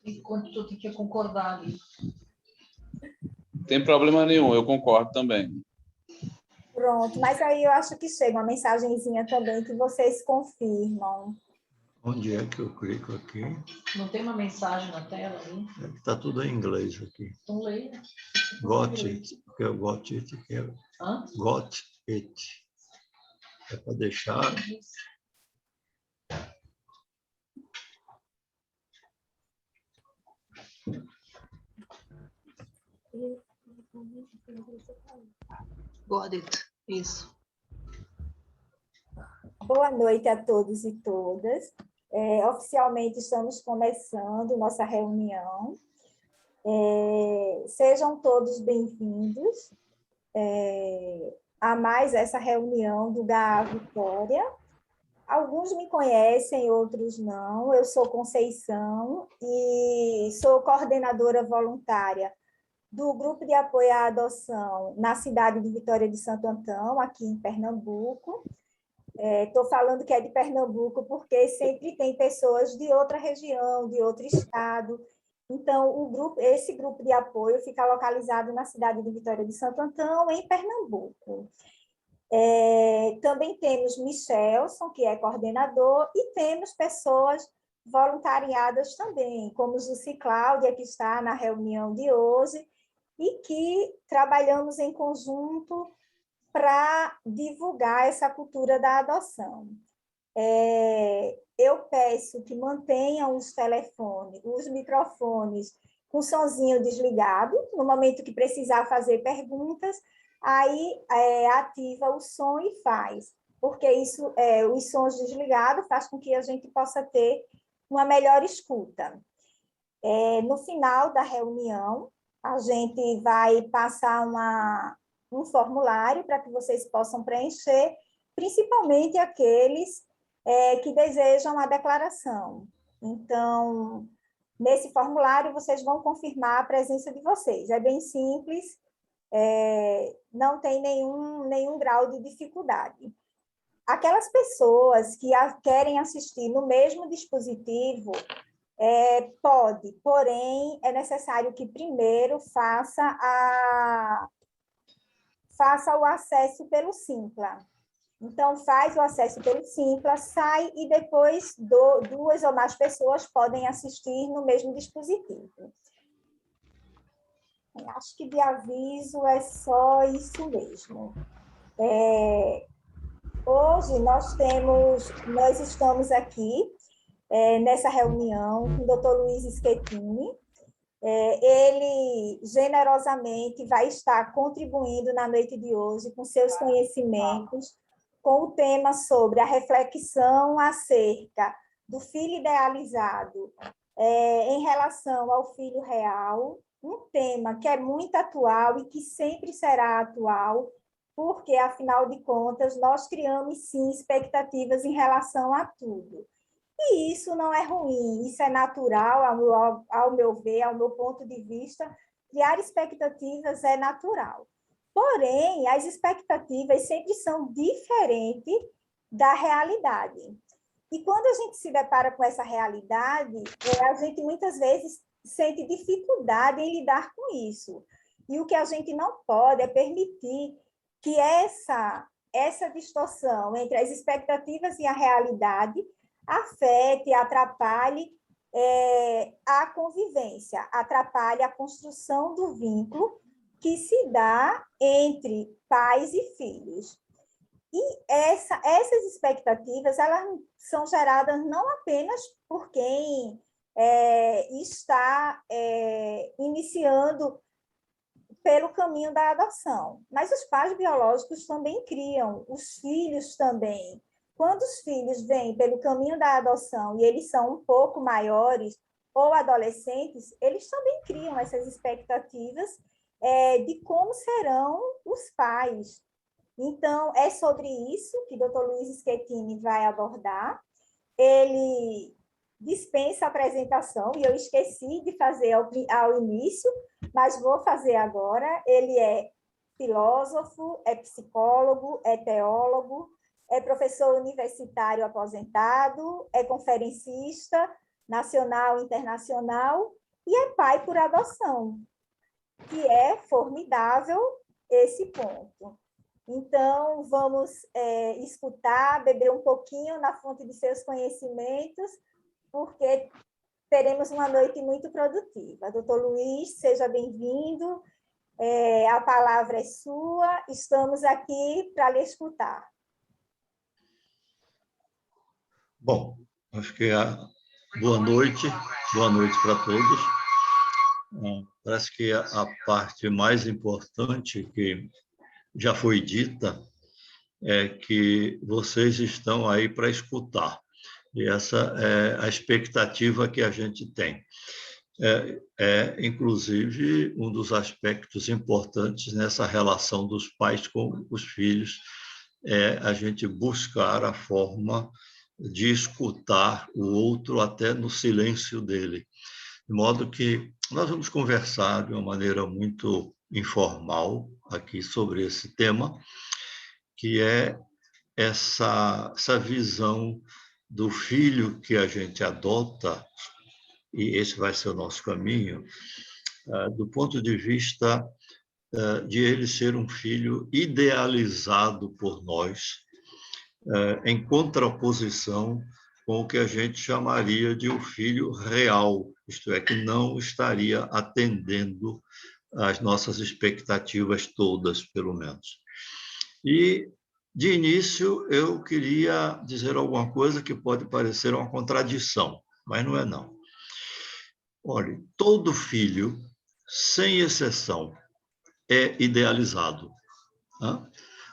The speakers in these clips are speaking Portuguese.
enquanto tu tem que concordar ali. Não tem problema nenhum, eu concordo também. Pronto, mas aí eu acho que chega uma mensagenzinha também que vocês confirmam. Onde é que eu clico aqui? Não tem uma mensagem na tela ali? Está tudo em inglês aqui. Então leia. Got it, porque eu got it, que é got it. É para deixar. Got it. Isso. Boa noite a todos e todas. Oficialmente estamos começando nossa reunião. Sejam todos bem-vindos a mais essa reunião do GAA Vitória. Alguns me conhecem, outros não. Eu sou Conceição e sou coordenadora voluntária do Grupo de Apoio à Adoção na cidade de Vitória de Santo Antão, aqui em Pernambuco. Estou falando que é de Pernambuco porque sempre tem pessoas de outra região, de outro estado. Então, esse grupo de apoio fica localizado na cidade de Vitória de Santo Antão, em Pernambuco. Também temos Michelson, que é coordenador, e temos pessoas voluntariadas também, como Jussi Cláudia, que está na reunião de hoje, e que trabalhamos em conjunto para divulgar essa cultura da adoção. Eu peço que mantenham os telefones, os microfones com o sonzinho desligado, no momento que precisar fazer perguntas, aí ativa o som e faz, porque isso, os sons desligados faz com que a gente possa ter uma melhor escuta. No final da reunião, a gente vai passar um formulário para que vocês possam preencher, principalmente aqueles que desejam a declaração. Então, nesse formulário, vocês vão confirmar a presença de vocês. É bem simples, não tem nenhum grau de dificuldade. Aquelas pessoas que querem assistir no mesmo dispositivo, pode, porém, é necessário que primeiro faça o acesso pelo Simpla. Então, faz o acesso pelo Simpla, sai e depois duas ou mais pessoas podem assistir no mesmo dispositivo. Acho que de aviso é só isso mesmo. Hoje nós estamos aqui nessa reunião com o Dr. Luiz Schettini. Ele generosamente vai estar contribuindo na noite de hoje com seus conhecimentos, com o tema sobre a reflexão acerca do filho idealizado em relação ao filho real, um tema que é muito atual e que sempre será atual, porque, afinal de contas, nós criamos, sim, expectativas em relação a tudo. E isso não é ruim, isso é natural, ao meu ver, ao meu ponto de vista, criar expectativas é natural. Porém, as expectativas sempre são diferentes da realidade. E quando a gente se depara com essa realidade, a gente muitas vezes sente dificuldade em lidar com isso. E o que a gente não pode é permitir que essa distorção entre as expectativas e a realidade afete, atrapalhe a convivência, atrapalhe a construção do vínculo que se dá entre pais e filhos. E essas expectativas, elas são geradas não apenas por quem está iniciando pelo caminho da adoção, mas os pais biológicos também criam, os filhos também. Quando os filhos vêm pelo caminho da adoção e eles são um pouco maiores ou adolescentes, eles também criam essas expectativas de como serão os pais. Então, é sobre isso que o Dr. Luiz Schettini vai abordar. Ele dispensa a apresentação, e eu esqueci de fazer ao início, mas vou fazer agora. Ele é filósofo, é psicólogo, é teólogo, é professor universitário aposentado, é conferencista, nacional e internacional, e é pai por adoção, que é formidável esse ponto. Então, vamos escutar, beber um pouquinho na fonte de seus conhecimentos, porque teremos uma noite muito produtiva. Doutor Luiz, seja bem-vindo, a palavra é sua, estamos aqui para lhe escutar. Bom, acho que boa noite para todos. Parece que a parte mais importante que já foi dita é que vocês estão aí para escutar. E essa é a expectativa que a gente tem. Inclusive, um dos aspectos importantes nessa relação dos pais com os filhos é a gente buscar a forma de escutar o outro até no silêncio dele. De modo que nós vamos conversar de uma maneira muito informal aqui sobre esse tema, que é essa visão do filho que a gente adota, e esse vai ser o nosso caminho, do ponto de vista de ele ser um filho idealizado por nós, em contraposição com o que a gente chamaria de um filho real, isto é, que não estaria atendendo às nossas expectativas todas, pelo menos. E, de início, eu queria dizer alguma coisa que pode parecer uma contradição, mas não é, não. Olha, todo filho, sem exceção, é idealizado.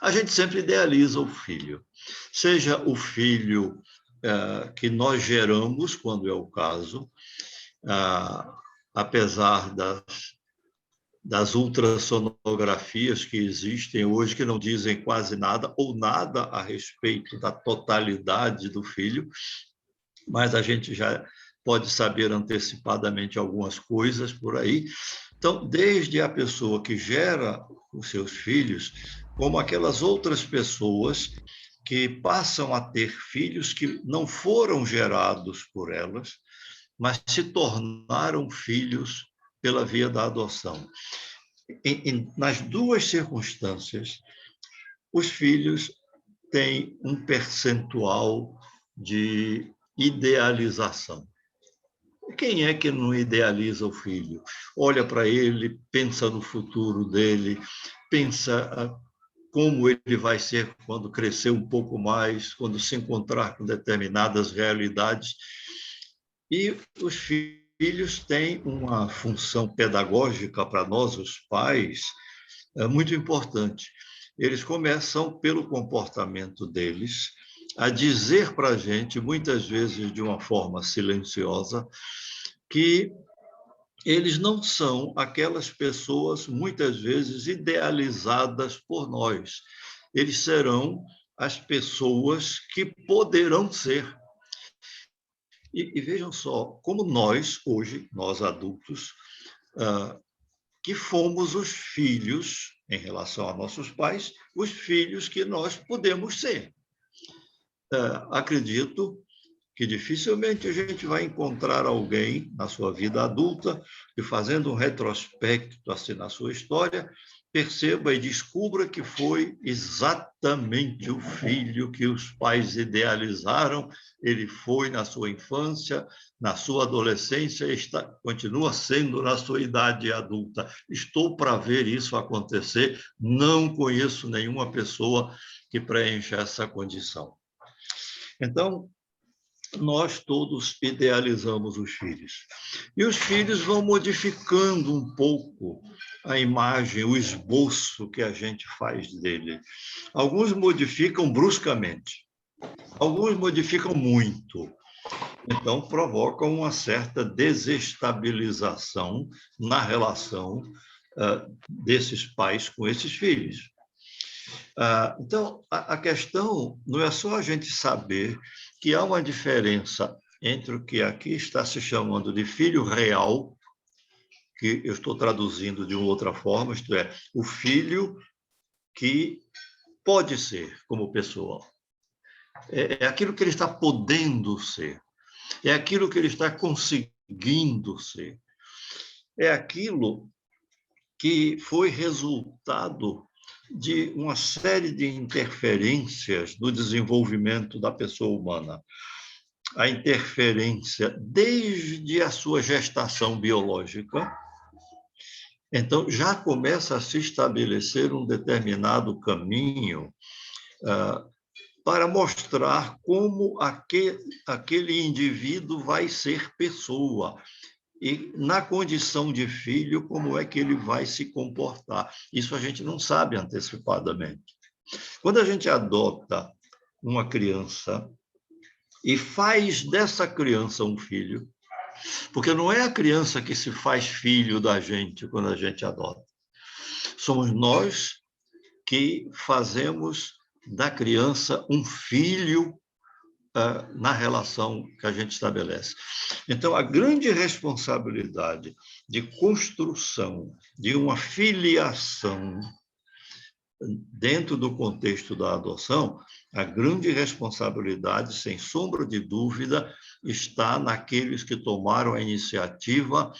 A gente sempre idealiza o filho, seja o filho que nós geramos, quando é o caso, apesar das ultrassonografias que existem hoje, que não dizem quase nada ou nada a respeito da totalidade do filho, mas a gente já pode saber antecipadamente algumas coisas por aí. Então, desde a pessoa que gera os seus filhos, como aquelas outras pessoas que passam a ter filhos que não foram gerados por elas, mas se tornaram filhos pela via da adoção. Nas duas circunstâncias, os filhos têm um percentual de idealização. Quem é que não idealiza o filho? Olha para ele, pensa no futuro dele, pensa como ele vai ser quando crescer um pouco mais, quando se encontrar com determinadas realidades. E os filhos têm uma função pedagógica para nós, os pais, muito importante. Eles começam, pelo comportamento deles, a dizer para a gente, muitas vezes de uma forma silenciosa, que eles não são aquelas pessoas, muitas vezes, idealizadas por nós. Eles serão as pessoas que poderão ser. E vejam só, como nós, hoje, nós adultos, que fomos os filhos, em relação a nossos pais, os filhos que nós podemos ser. Acredito que dificilmente a gente vai encontrar alguém na sua vida adulta que, fazendo um retrospecto assim na sua história, perceba e descubra que foi exatamente o filho que os pais idealizaram. Ele foi na sua infância, na sua adolescência, continua sendo na sua idade adulta. Estou para ver isso acontecer, não conheço nenhuma pessoa que preencha essa condição. Então, nós todos idealizamos os filhos. E os filhos vão modificando um pouco a imagem, o esboço que a gente faz dele. Alguns modificam bruscamente, alguns modificam muito. Então, provocam uma certa desestabilização na relação desses pais com esses filhos. Então, a questão não é só a gente saber que há uma diferença entre o que aqui está se chamando de filho real, que eu estou traduzindo de uma outra forma, isto é, o filho que pode ser como pessoa. É aquilo que ele está podendo ser. é aquilo que ele está conseguindo ser, é aquilo que foi resultado de uma série de interferências no desenvolvimento da pessoa humana. A interferência desde a sua gestação biológica. Então, já começa a se estabelecer um determinado caminho para mostrar como aquele indivíduo vai ser pessoa e, na condição de filho, como é que ele vai se comportar. Isso a gente não sabe antecipadamente. Quando a gente adota uma criança e faz dessa criança um filho, porque não é a criança que se faz filho da gente quando a gente adota. Somos nós que fazemos da criança um filho na relação que a gente estabelece. Então, a grande responsabilidade de construção de uma filiação dentro do contexto da adoção, a grande responsabilidade, sem sombra de dúvida, está naqueles que tomaram a iniciativa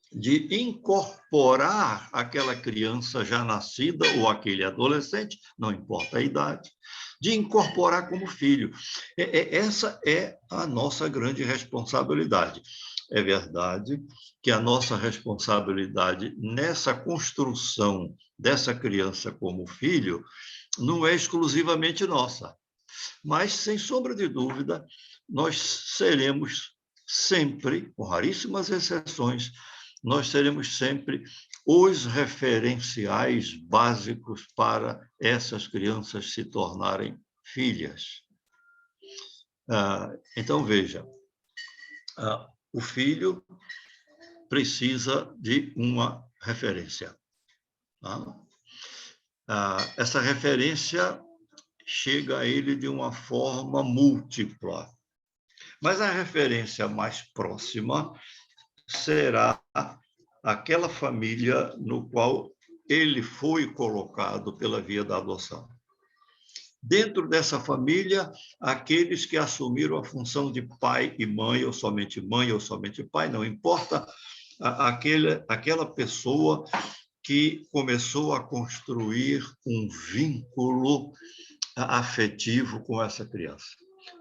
de incorporar aquela criança já nascida ou aquele adolescente, não importa a idade, de incorporar como filho. Essa é a nossa grande responsabilidade. É verdade que a nossa responsabilidade nessa construção dessa criança como filho não é exclusivamente nossa, mas, sem sombra de dúvida, nós seremos sempre, com raríssimas exceções, nós seremos sempre os referenciais básicos para essas crianças se tornarem filhas. Então, veja, o filho precisa de uma referência. Essa referência chega a ele de uma forma múltipla, mas a referência mais próxima será aquela família no qual ele foi colocado pela via da adoção. Dentro dessa família, aqueles que assumiram a função de pai e mãe, ou somente pai, não importa, aquela pessoa que começou a construir um vínculo afetivo com essa criança.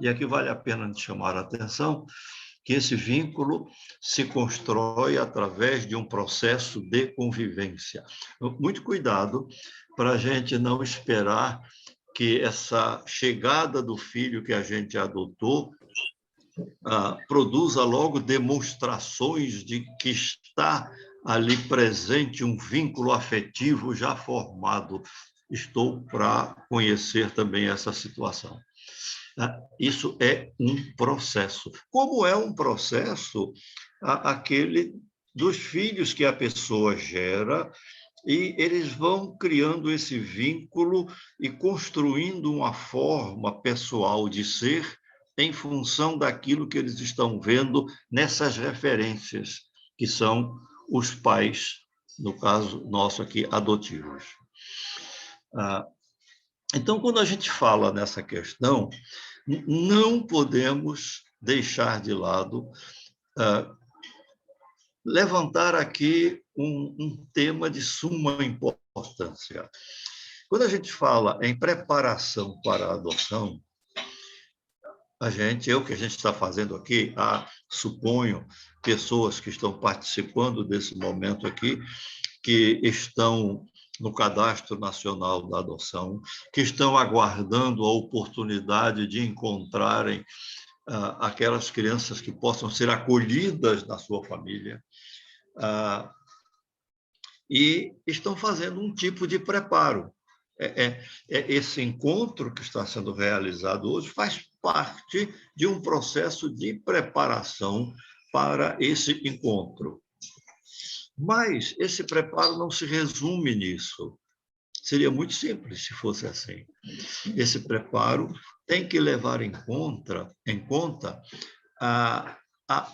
E aqui vale a pena chamar a atenção que esse vínculo se constrói através de um processo de convivência. Muito cuidado para a gente não esperar que essa chegada do filho que a gente adotou produza logo demonstrações de que está ali presente um vínculo afetivo já formado. Estou para conhecer também essa situação. Isso é um processo. Como é um processo aquele dos filhos que a pessoa gera, e eles vão criando esse vínculo e construindo uma forma pessoal de ser em função daquilo que eles estão vendo nessas referências, que são os pais, no caso nosso aqui, adotivos. Então, quando a gente fala nessa questão, não podemos deixar de lado levantar aqui um tema de suma importância. Quando a gente fala em preparação para a adoção, o que a gente está fazendo aqui, suponho, pessoas que estão participando desse momento aqui, que estão no Cadastro Nacional da Adoção, que estão aguardando a oportunidade de encontrarem aquelas crianças que possam ser acolhidas na sua família, e estão fazendo um tipo de preparo. Esse encontro que está sendo realizado hoje faz parte de um processo de preparação para esse encontro. Mas esse preparo não se resume nisso. Seria muito simples se fosse assim. Esse preparo tem que levar em conta a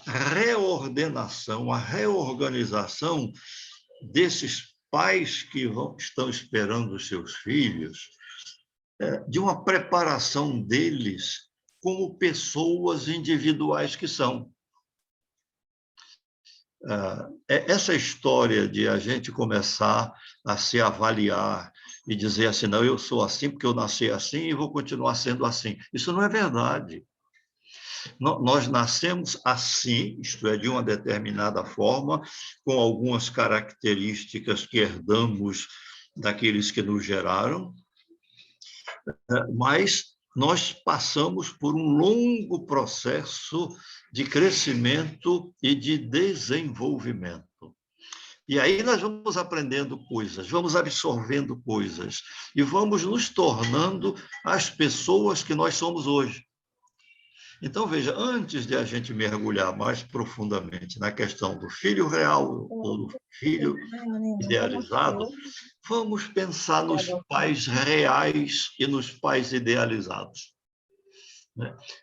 reordenação, a reorganização desses pais que estão esperando os seus filhos, de uma preparação deles como pessoas individuais que são. Essa história de a gente começar a se avaliar e dizer assim, não, eu sou assim porque eu nasci assim e vou continuar sendo assim. Isso não é verdade. Nós nascemos assim, isto é, de uma determinada forma, com algumas características que herdamos daqueles que nos geraram, mas nós passamos por um longo processo de crescimento e de desenvolvimento. E aí nós vamos aprendendo coisas, vamos absorvendo coisas e vamos nos tornando as pessoas que nós somos hoje. Então, veja, antes de a gente mergulhar mais profundamente na questão do filho real ou do filho idealizado, vamos pensar nos pais reais e nos pais idealizados.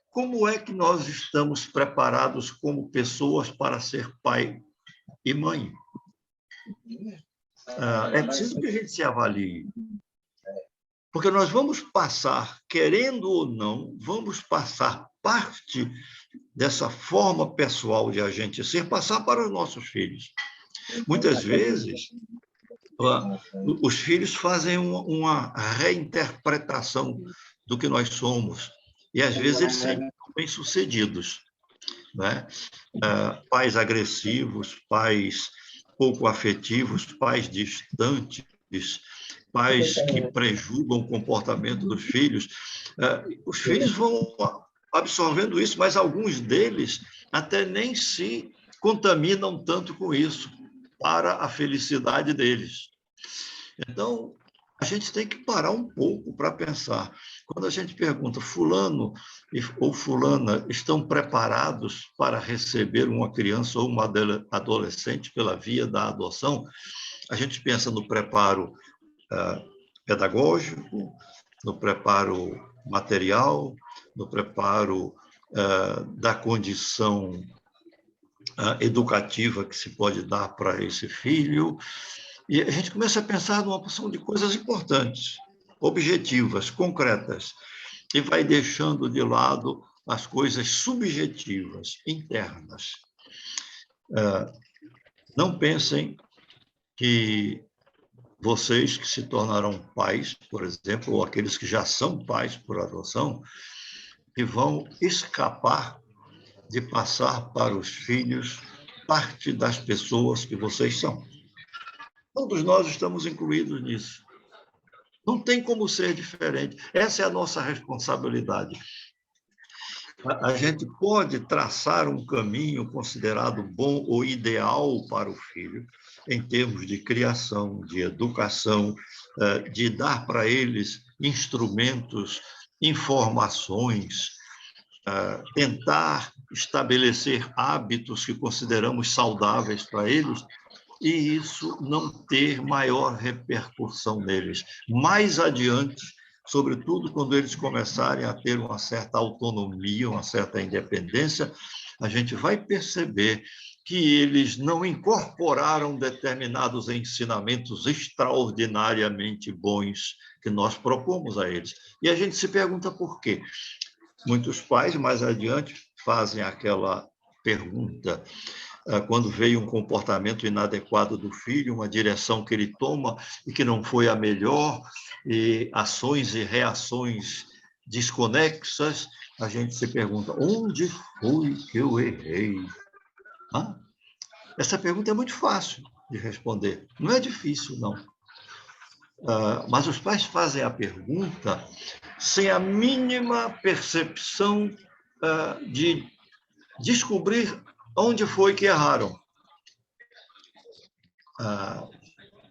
Como é que nós estamos preparados como pessoas para ser pai e mãe? É preciso que a gente se avalie. Porque nós vamos passar, querendo ou não, vamos passar parte dessa forma pessoal de a gente ser, passar para os nossos filhos. Muitas vezes, os filhos fazem uma reinterpretação do que nós somos, e às vezes eles são bem-sucedidos, né? Pais agressivos, pais pouco afetivos, pais distantes, pais que prejugam o comportamento dos filhos. Os filhos vão absorvendo isso, mas alguns deles até nem se contaminam tanto com isso para a felicidade deles. Então, a gente tem que parar um pouco para pensar. Quando a gente pergunta, fulano ou fulana estão preparados para receber uma criança ou uma adolescente pela via da adoção, a gente pensa no preparo pedagógico, no preparo material, no preparo da condição educativa que se pode dar para esse filho. E a gente começa a pensar numa porção de coisas importantes, objetivas, concretas, e vai deixando de lado as coisas subjetivas, internas. Não pensem que vocês que se tornarão pais, por exemplo, ou aqueles que já são pais por adoção, que vão escapar de passar para os filhos parte das pessoas que vocês são. Todos nós estamos incluídos nisso. Não tem como ser diferente. Essa é a nossa responsabilidade. A gente pode traçar um caminho considerado bom ou ideal para o filho, em termos de criação, de educação, de dar para eles instrumentos, informações, tentar estabelecer hábitos que consideramos saudáveis para eles, e isso não ter maior repercussão neles. Mais adiante, sobretudo quando eles começarem a ter uma certa autonomia, uma certa independência, a gente vai perceber que eles não incorporaram determinados ensinamentos extraordinariamente bons que nós propomos a eles. E a gente se pergunta por quê. Muitos pais, mais adiante, fazem aquela pergunta: quando veio um comportamento inadequado do filho, uma direção que ele toma e que não foi a melhor, e ações e reações desconexas, a gente se pergunta: onde foi que eu errei? Essa pergunta é muito fácil de responder, não é difícil, não. Mas os pais fazem a pergunta sem a mínima percepção de descobrir onde foi que erraram.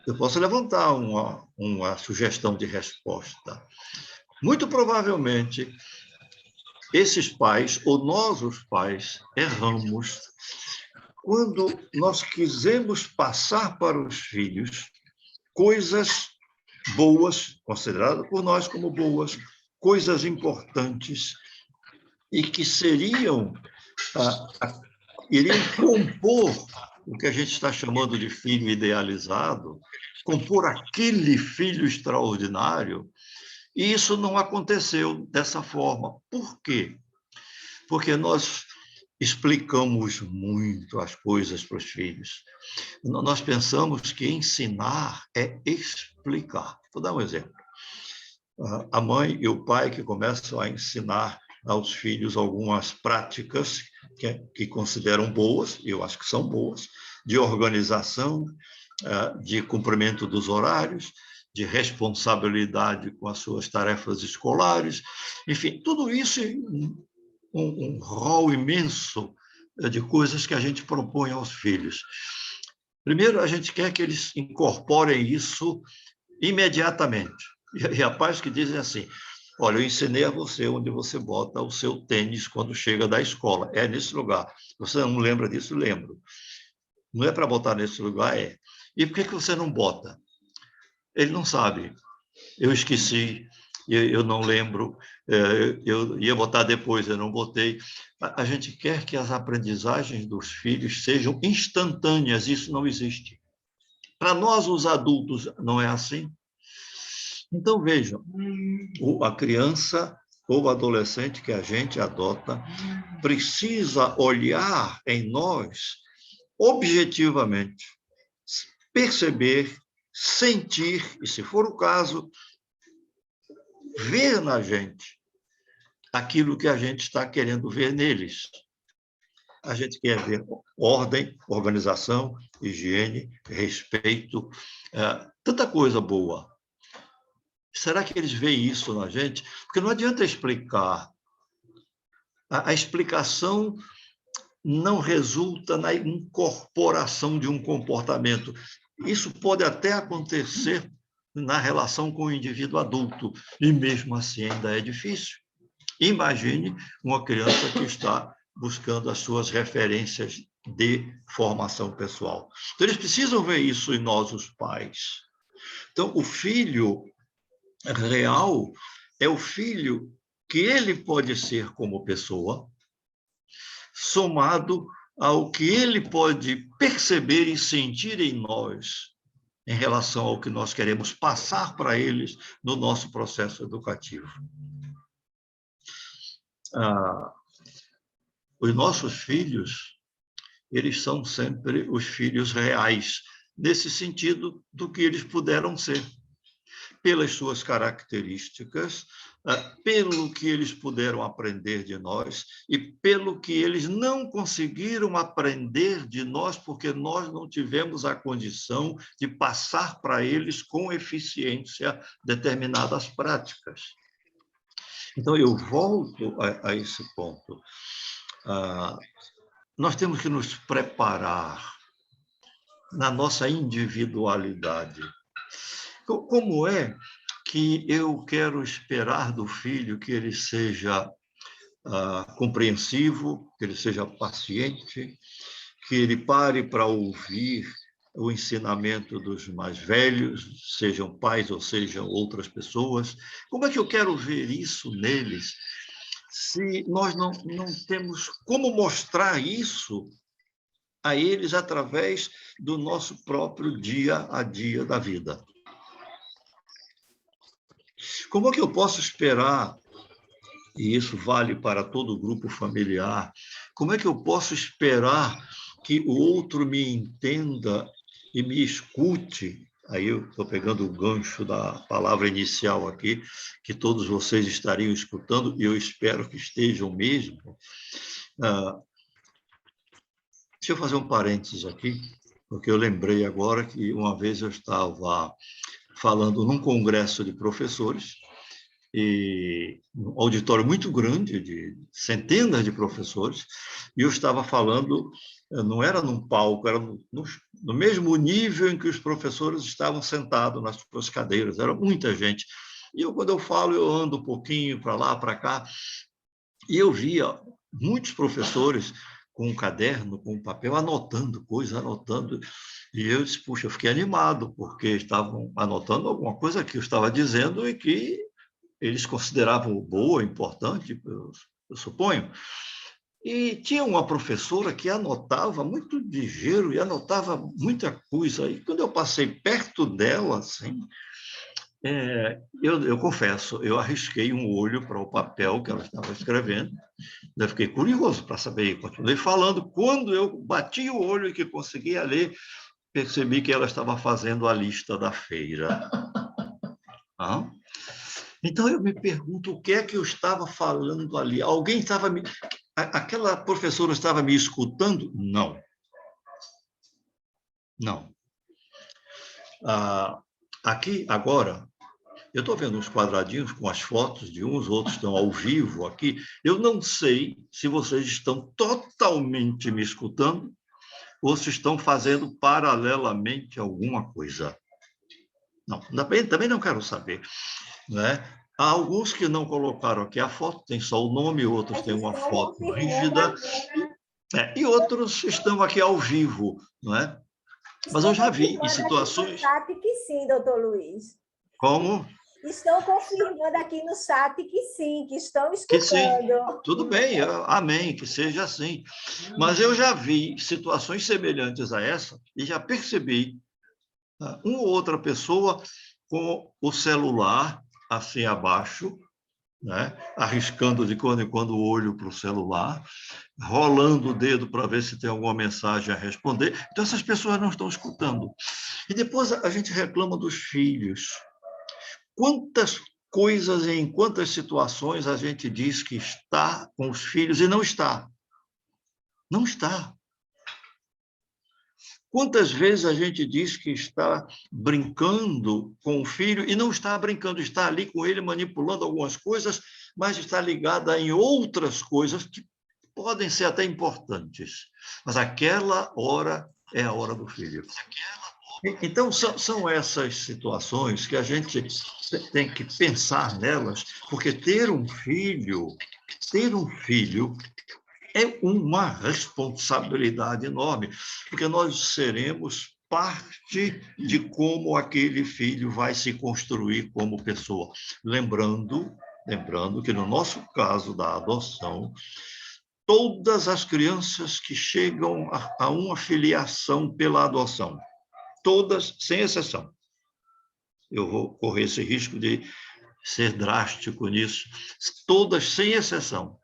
Eu posso levantar uma sugestão de resposta. Muito provavelmente, esses pais, ou nós, os pais, erramos quando nós quisemos passar para os filhos coisas boas, consideradas por nós como boas, coisas importantes, e que iriam compor o que a gente está chamando de filho idealizado, compor aquele filho extraordinário, e isso não aconteceu dessa forma. Por quê? porque nós explicamos muito as coisas para os filhos. Nós pensamos que ensinar é explicar. Vou dar um exemplo. A mãe e o pai que começam a ensinar aos filhos algumas práticas que consideram boas, eu acho que são boas, de organização, de cumprimento dos horários, de responsabilidade com as suas tarefas escolares, enfim, tudo isso é um rol imenso de coisas que a gente propõe aos filhos. Primeiro, a gente quer que eles incorporem isso imediatamente. E há pais que dizem assim: olha, eu ensinei a você onde você bota o seu tênis quando chega da escola. É nesse lugar. Você não lembra disso? Lembro. Não é para botar nesse lugar? É. E por que você não bota? Ele não sabe. Eu esqueci, eu não lembro, eu ia botar depois, eu não botei. A gente quer que as aprendizagens dos filhos sejam instantâneas, isso não existe. Para nós, os adultos, não é assim. Então, vejam, a criança ou o adolescente que a gente adota precisa olhar em nós objetivamente, perceber, sentir, e, se for o caso, ver na gente aquilo que a gente está querendo ver neles. A gente quer ver ordem, organização, higiene, respeito, tanta coisa boa. Será que eles veem isso na gente? Porque não adianta explicar. A explicação não resulta na incorporação de um comportamento. Isso pode até acontecer na relação com o indivíduo adulto, e mesmo assim ainda é difícil. Imagine uma criança que está buscando as suas referências de formação pessoal. Então, eles precisam ver isso em nós, os pais. Então, o filho real é o filho que ele pode ser como pessoa, somado ao que ele pode perceber e sentir em nós, em relação ao que nós queremos passar para eles no nosso processo educativo. Os nossos filhos, eles são sempre os filhos reais, nesse sentido do que eles puderam ser, pelas suas características, pelo que eles puderam aprender de nós e pelo que eles não conseguiram aprender de nós, porque nós não tivemos a condição de passar para eles com eficiência determinadas práticas. Então, eu volto a esse ponto. Nós temos que nos preparar na nossa individualidade. Como é que eu quero esperar do filho que ele seja compreensivo, que ele seja paciente, que ele pare para ouvir o ensinamento dos mais velhos, sejam pais ou sejam outras pessoas? Como é que eu quero ver isso neles, se nós não temos como mostrar isso a eles através do nosso próprio dia a dia da vida? Como é que eu posso esperar, e isso vale para todo o grupo familiar, como é que eu posso esperar que o outro me entenda e me escute? Aí eu estou pegando o gancho da palavra inicial aqui, que todos vocês estariam escutando, e eu espero que estejam mesmo. Deixa eu fazer um parênteses aqui, porque eu lembrei agora que uma vez eu estava falando num congresso de professores, e um auditório muito grande, de centenas de professores, e eu estava falando, não era num palco, era no mesmo nível em que os professores estavam sentados nas suas cadeiras, era muita gente. E quando eu falo, eu ando um pouquinho para lá, para cá, e eu via muitos professores com um caderno, com um papel, anotando coisas, anotando. E eu disse, puxa, eu fiquei animado, porque estavam anotando alguma coisa que eu estava dizendo e que eles consideravam boa, importante, eu suponho. E tinha uma professora que anotava muito ligeiro e anotava muita coisa. E quando eu passei perto dela, assim, Eu confesso, eu arrisquei um olho para o papel que ela estava escrevendo, eu fiquei curioso para saber, continuei falando. Quando eu bati o olho e que conseguia ler, percebi que ela estava fazendo a lista da feira. Ah? Então, eu me pergunto o que é que eu estava falando ali. Alguém estava me... Aquela professora estava me escutando? Não. Não. Aqui, agora, eu estou vendo uns quadradinhos com as fotos de uns, outros estão ao vivo aqui. Eu não sei se vocês estão totalmente me escutando ou se estão fazendo paralelamente alguma coisa. Não, também não quero saber, né? Há alguns que não colocaram aqui a foto, tem só o nome, outros têm uma foto rígida, e outros estão aqui ao vivo, não é? Mas eu já vi em situações... Estão confirmando aqui no chat que sim, doutor Luiz. Como? Estão confirmando aqui no chat que sim, que estão escutando. Que sim, tudo bem, amém, que seja assim. Mas eu já vi situações semelhantes a essa e já percebi uma ou outra pessoa com o celular assim abaixo, né? Arriscando de quando em quando o olho para o celular, rolando o dedo para ver se tem alguma mensagem a responder. Então, essas pessoas não estão escutando. E depois a gente reclama dos filhos. Quantas coisas, em quantas situações a gente diz que está com os filhos e não está. Não está. Quantas vezes a gente diz que está brincando com o filho e não está brincando, está ali com ele manipulando algumas coisas, mas está ligada em outras coisas que podem ser até importantes. Mas aquela hora é a hora do filho. Então, são essas situações que a gente tem que pensar nelas, porque ter um filho é uma responsabilidade enorme, porque nós seremos parte de como aquele filho vai se construir como pessoa. Lembrando que, no nosso caso da adoção, todas as crianças que chegam a uma filiação pela adoção, todas, sem exceção, eu vou correr esse risco de ser drástico nisso, todas, sem exceção,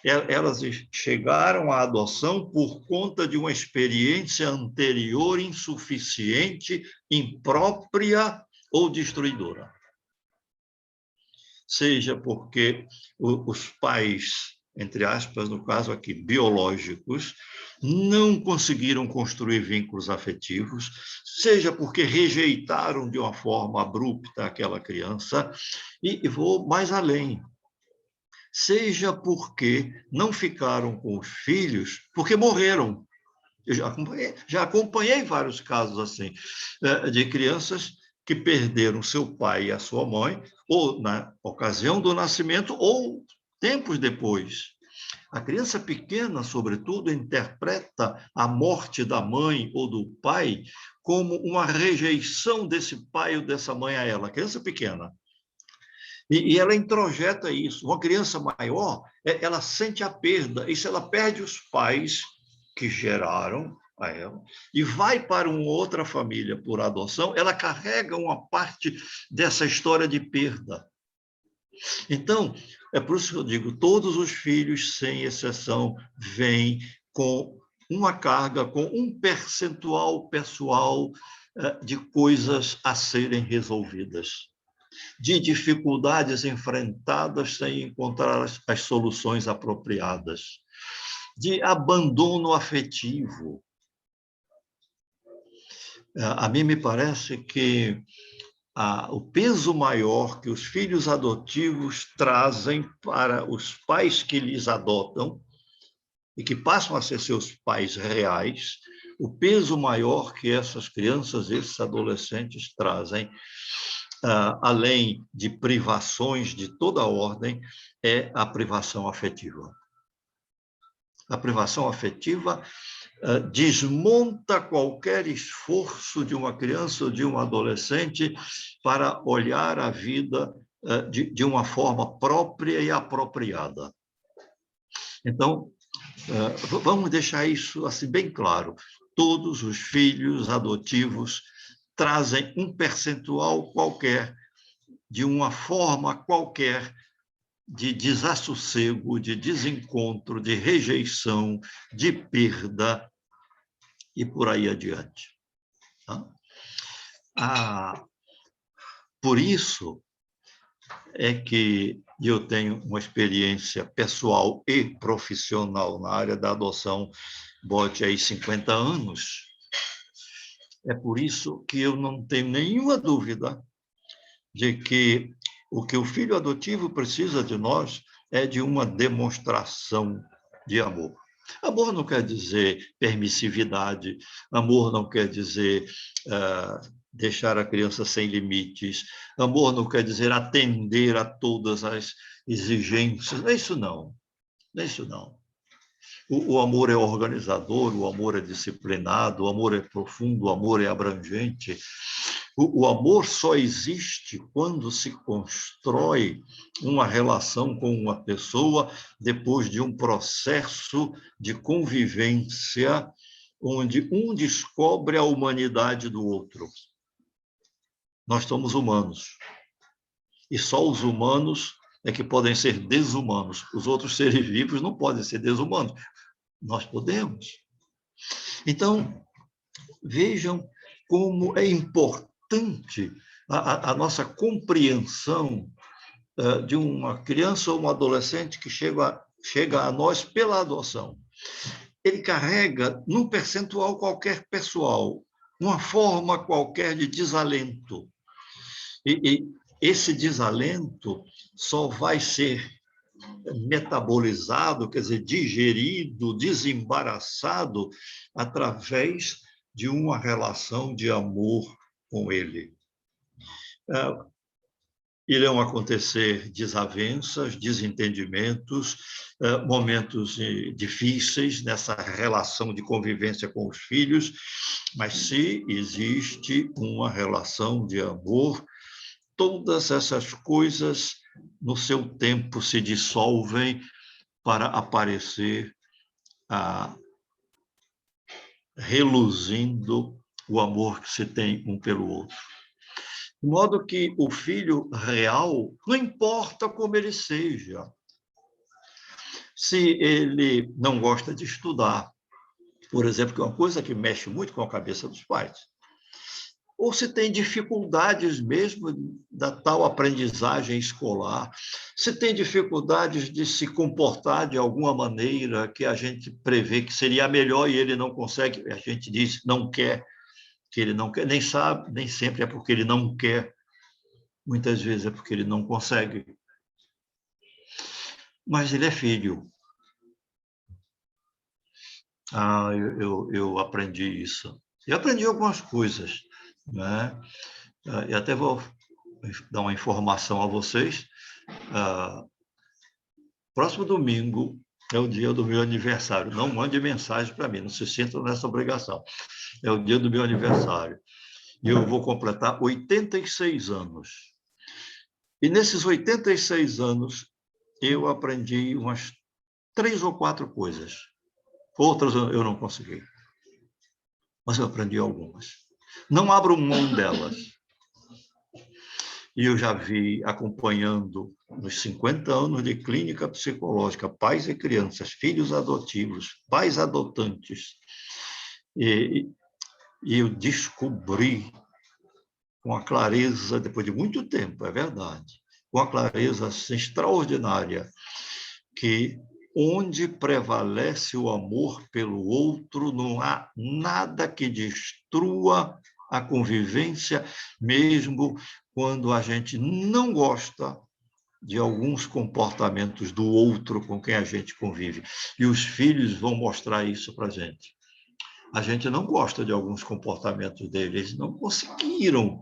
elas chegaram à adoção por conta de uma experiência anterior insuficiente, imprópria ou destruidora. Seja porque os pais, entre aspas, no caso aqui, biológicos, não conseguiram construir vínculos afetivos, seja porque rejeitaram de uma forma abrupta aquela criança, e vou mais além, seja porque não ficaram com os filhos, porque morreram. Eu já acompanhei vários casos assim, de crianças que perderam seu pai e a sua mãe, ou na ocasião do nascimento, ou tempos depois. A criança pequena, sobretudo, interpreta a morte da mãe ou do pai como uma rejeição desse pai ou dessa mãe a ela. A criança pequena. E ela introjeta isso. Uma criança maior, ela sente a perda. E se ela perde os pais que geraram a ela e vai para uma outra família por adoção, ela carrega uma parte dessa história de perda. Então, é por isso que eu digo, todos os filhos, sem exceção, vêm com uma carga, com um percentual pessoal de coisas a serem resolvidas, de dificuldades enfrentadas sem encontrar as soluções apropriadas, de abandono afetivo. A mim me parece que o peso maior que os filhos adotivos trazem para os pais que lhes adotam e que passam a ser seus pais reais, o peso maior que essas crianças, esses adolescentes trazem, além de privações de toda ordem, é a privação afetiva. A privação afetiva desmonta qualquer esforço de uma criança ou de um adolescente para olhar a vida de uma forma própria e apropriada. Então, vamos deixar isso assim bem claro. Todos os filhos adotivos trazem um percentual qualquer de uma forma qualquer de desassossego, de desencontro, de rejeição, de perda e por aí adiante. Tá? Por isso é que eu tenho uma experiência pessoal e profissional na área da adoção, bote aí 50 anos. É por isso que eu não tenho nenhuma dúvida de que o que o filho adotivo precisa de nós é de uma demonstração de amor. Amor não quer dizer permissividade, amor não quer dizer deixar a criança sem limites, amor não quer dizer atender a todas as exigências, não é isso não, não é isso não. O amor é organizador, o amor é disciplinado, o amor é profundo, o amor é abrangente. O amor só existe quando se constrói uma relação com uma pessoa depois de um processo de convivência onde um descobre a humanidade do outro. Nós somos humanos. E só os humanos é que podem ser desumanos. Os outros seres vivos não podem ser desumanos. Nós podemos. Então, vejam como é importante a nossa compreensão de uma criança ou um adolescente que chega a nós pela adoção. Ele carrega, num percentual qualquer pessoal, uma forma qualquer de desalento. E esse desalento só vai ser metabolizado, quer dizer, digerido, desembaraçado, através de uma relação de amor com ele. Irão acontecer desavenças, desentendimentos, momentos difíceis nessa relação de convivência com os filhos, mas se existe uma relação de amor, todas essas coisas, no seu tempo, se dissolvem para aparecer reluzindo o amor que se tem um pelo outro. De modo que o filho real, não importa como ele seja, se ele não gosta de estudar, por exemplo, que é uma coisa que mexe muito com a cabeça dos pais, ou se tem dificuldades mesmo da tal aprendizagem escolar, se tem dificuldades de se comportar de alguma maneira que a gente prevê que seria melhor e ele não consegue, a gente diz não quer, que ele não quer, nem sabe, nem sempre é porque ele não quer, muitas vezes é porque ele não consegue. Mas ele é filho. Eu aprendi isso. E aprendi algumas coisas, né? E até vou dar uma informação a vocês. Próximo domingo é o dia do meu aniversário. Não mande mensagem para mim, não se sintam nessa obrigação. É o dia do meu aniversário. E eu vou completar 86 anos. E nesses 86 anos, eu aprendi umas 3 ou 4 coisas. Outras eu não consegui. Mas eu aprendi algumas. Não abro mão delas. E eu já vi, acompanhando nos 50 anos de clínica psicológica, pais e crianças, filhos adotivos, pais adotantes. E eu descobri com a clareza, depois de muito tempo, é verdade, com a clareza assim, extraordinária, que onde prevalece o amor pelo outro, não há nada que destrua a convivência, mesmo quando a gente não gosta de alguns comportamentos do outro com quem a gente convive. E os filhos vão mostrar isso para a gente. A gente não gosta de alguns comportamentos deles, eles não conseguiram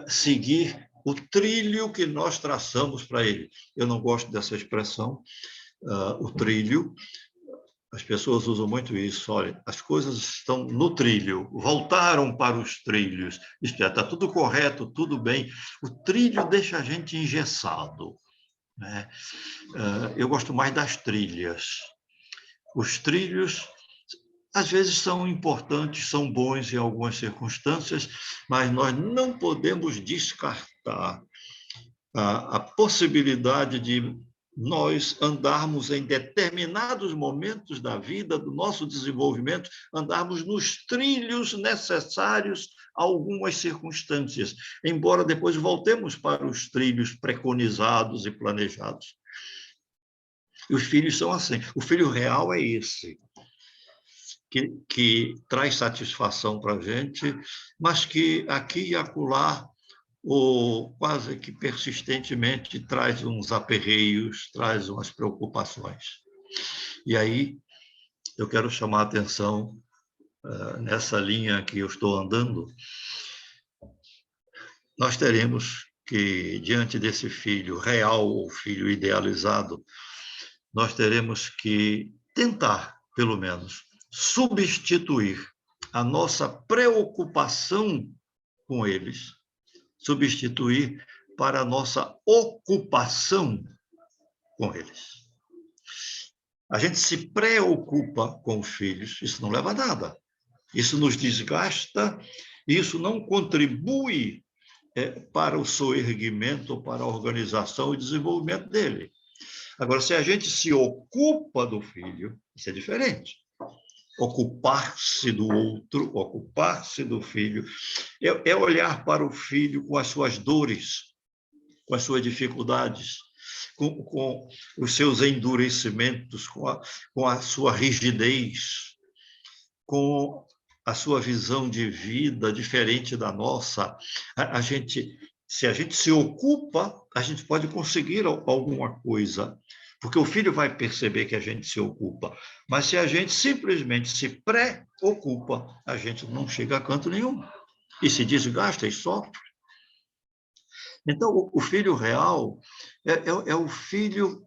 seguir o trilho que nós traçamos para ele. Eu não gosto dessa expressão, o trilho. As pessoas usam muito isso. Olha, as coisas estão no trilho, voltaram para os trilhos. Isto é, está tudo correto, tudo bem. O trilho deixa a gente engessado, né? Eu gosto mais das trilhas. Os trilhos, às vezes, são importantes, são bons em algumas circunstâncias, mas nós não podemos descartar a possibilidade de nós andarmos em determinados momentos da vida, do nosso desenvolvimento, andarmos nos trilhos necessários a algumas circunstâncias, embora depois voltemos para os trilhos preconizados e planejados. E os filhos são assim. O filho real é esse, que traz satisfação para a gente, mas que aqui e acolá, ou quase que persistentemente, traz uns aperreios, traz umas preocupações. E aí eu quero chamar a atenção nessa linha que eu estou andando. Nós teremos que, diante desse filho real ou filho idealizado, nós teremos que tentar, pelo menos, substituir a nossa preocupação com eles, substituir para a nossa ocupação com eles. A gente se preocupa com os filhos, isso não leva a nada. Isso nos desgasta, isso não contribui para o soerguimento, para a organização e desenvolvimento dele. Agora, se a gente se ocupa do filho, isso é diferente. Ocupar-se do outro, ocupar-se do filho, é olhar para o filho com as suas dores, com as suas dificuldades, com os seus endurecimentos, com a sua rigidez, com a sua visão de vida diferente da nossa. Se a gente se ocupa, a gente pode conseguir alguma coisa, porque o filho vai perceber que a gente se ocupa. Mas se a gente simplesmente se preocupa, a gente não chega a canto nenhum. E se desgasta e sofre. Então, o filho real é o filho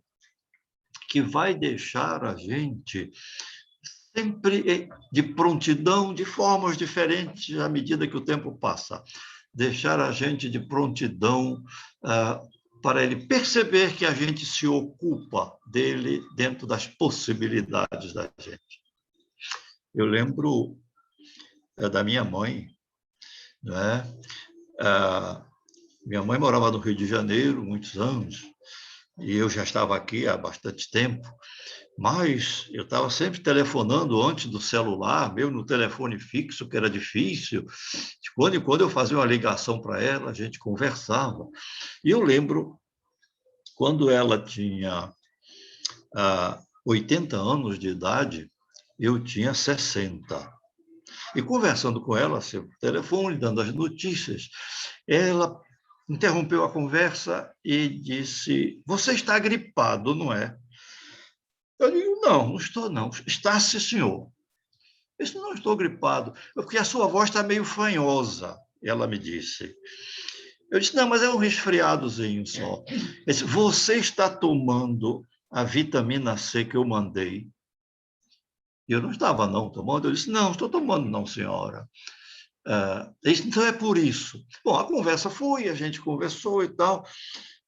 que vai deixar a gente sempre de prontidão, de formas diferentes, à medida que o tempo passa. Deixar a gente de prontidão para ele perceber que a gente se ocupa dele dentro das possibilidades da gente. Eu lembro da minha mãe, né? Minha mãe morava no Rio de Janeiro, muitos anos, e eu já estava aqui há bastante tempo, mas eu estava sempre telefonando antes do celular, mesmo no telefone fixo, que era difícil. De quando em quando eu fazia uma ligação para ela, a gente conversava. E eu lembro, quando ela tinha 80 anos de idade, eu tinha 60. E conversando com ela, assim, por telefone, dando as notícias, ela interrompeu a conversa e disse: "Você está gripado, não é?" Eu digo: "Não, não estou, não." "Está, sim, senhor." Eu disse: "Não estou gripado, porque a sua voz está meio fanhosa", ela me disse. Eu disse: "Não, mas é um resfriadozinho só." Ele disse: "Você está tomando a vitamina C que eu mandei?" E eu não estava, não, tomando. Eu disse: "Não, estou tomando, não, senhora." Ele disse: "Então é por isso." Bom, a conversa foi, a gente conversou e tal.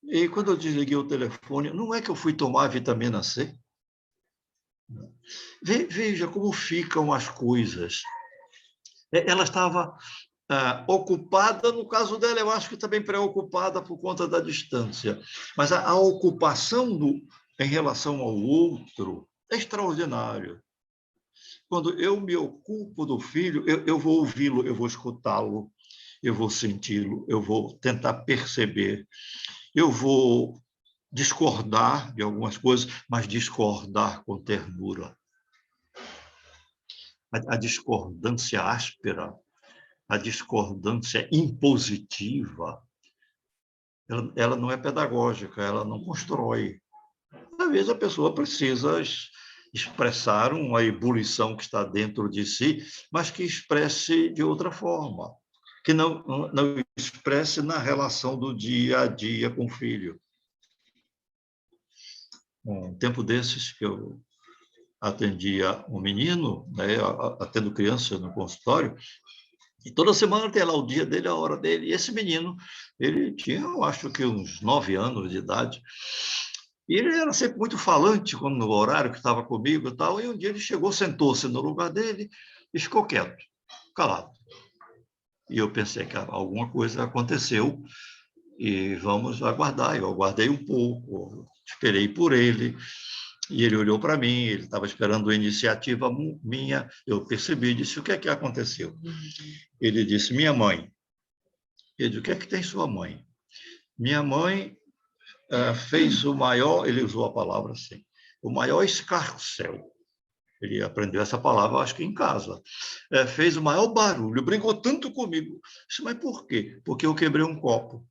E quando eu desliguei o telefone, não é que eu fui tomar a vitamina C? Veja como ficam as coisas. Ela estava ocupada, no caso dela, eu acho que também preocupada por conta da distância. Mas a ocupação em relação ao outro é extraordinário. Quando eu me ocupo do filho, eu vou ouvi-lo, eu vou escutá-lo, eu vou senti-lo, eu vou tentar perceber, eu vou discordar de algumas coisas, mas discordar com ternura. A discordância áspera, a discordância impositiva, ela não é pedagógica, ela não constrói. Às vezes a pessoa precisa expressar uma ebulição que está dentro de si, mas que expresse de outra forma, que não expresse na relação do dia a dia com o filho. Um tempo desses que eu atendia um menino, né, atendo criança no consultório, e toda semana tem lá o dia dele, a hora dele. E esse menino, ele tinha, eu acho que uns 9 anos de idade, e ele era sempre muito falante no horário que estava comigo e tal, e um dia ele chegou, sentou-se no lugar dele e ficou quieto, calado. E eu pensei que alguma coisa aconteceu, e vamos aguardar. Eu aguardei um pouco, esperei por ele, e ele olhou para mim, ele estava esperando a iniciativa minha, eu percebi, disse, o que é que aconteceu? Ele disse, minha mãe. Eu disse, o que é que tem sua mãe? Minha mãe fez o maior, ele usou a palavra assim, o maior escarcéu. Ele aprendeu essa palavra, acho que em casa. Fez o maior barulho, brigou tanto comigo. Disse, mas por quê? Porque eu quebrei um copo.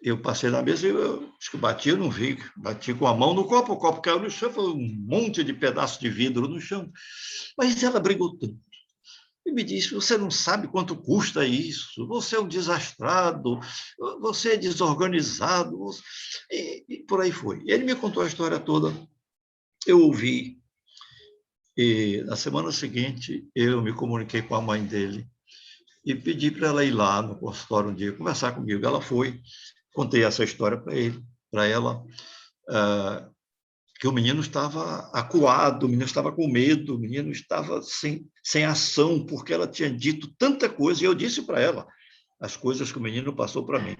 Eu passei na mesa e acho que bati, eu não vi. Bati com a mão no copo, o copo caiu no chão, foi um monte de pedaço de vidro no chão. Mas ela brigou tanto. E me disse, você não sabe quanto custa isso, você é um desastrado, você é desorganizado, e por aí foi. E ele me contou a história toda, eu ouvi, e na semana seguinte eu me comuniquei com a mãe dele e pedi para ela ir lá no consultório um dia, conversar comigo. Ela foi, contei essa história para ela, que o menino estava acuado, o menino estava com medo, o menino estava sem ação, porque ela tinha dito tanta coisa, e eu disse para ela as coisas que o menino passou para mim.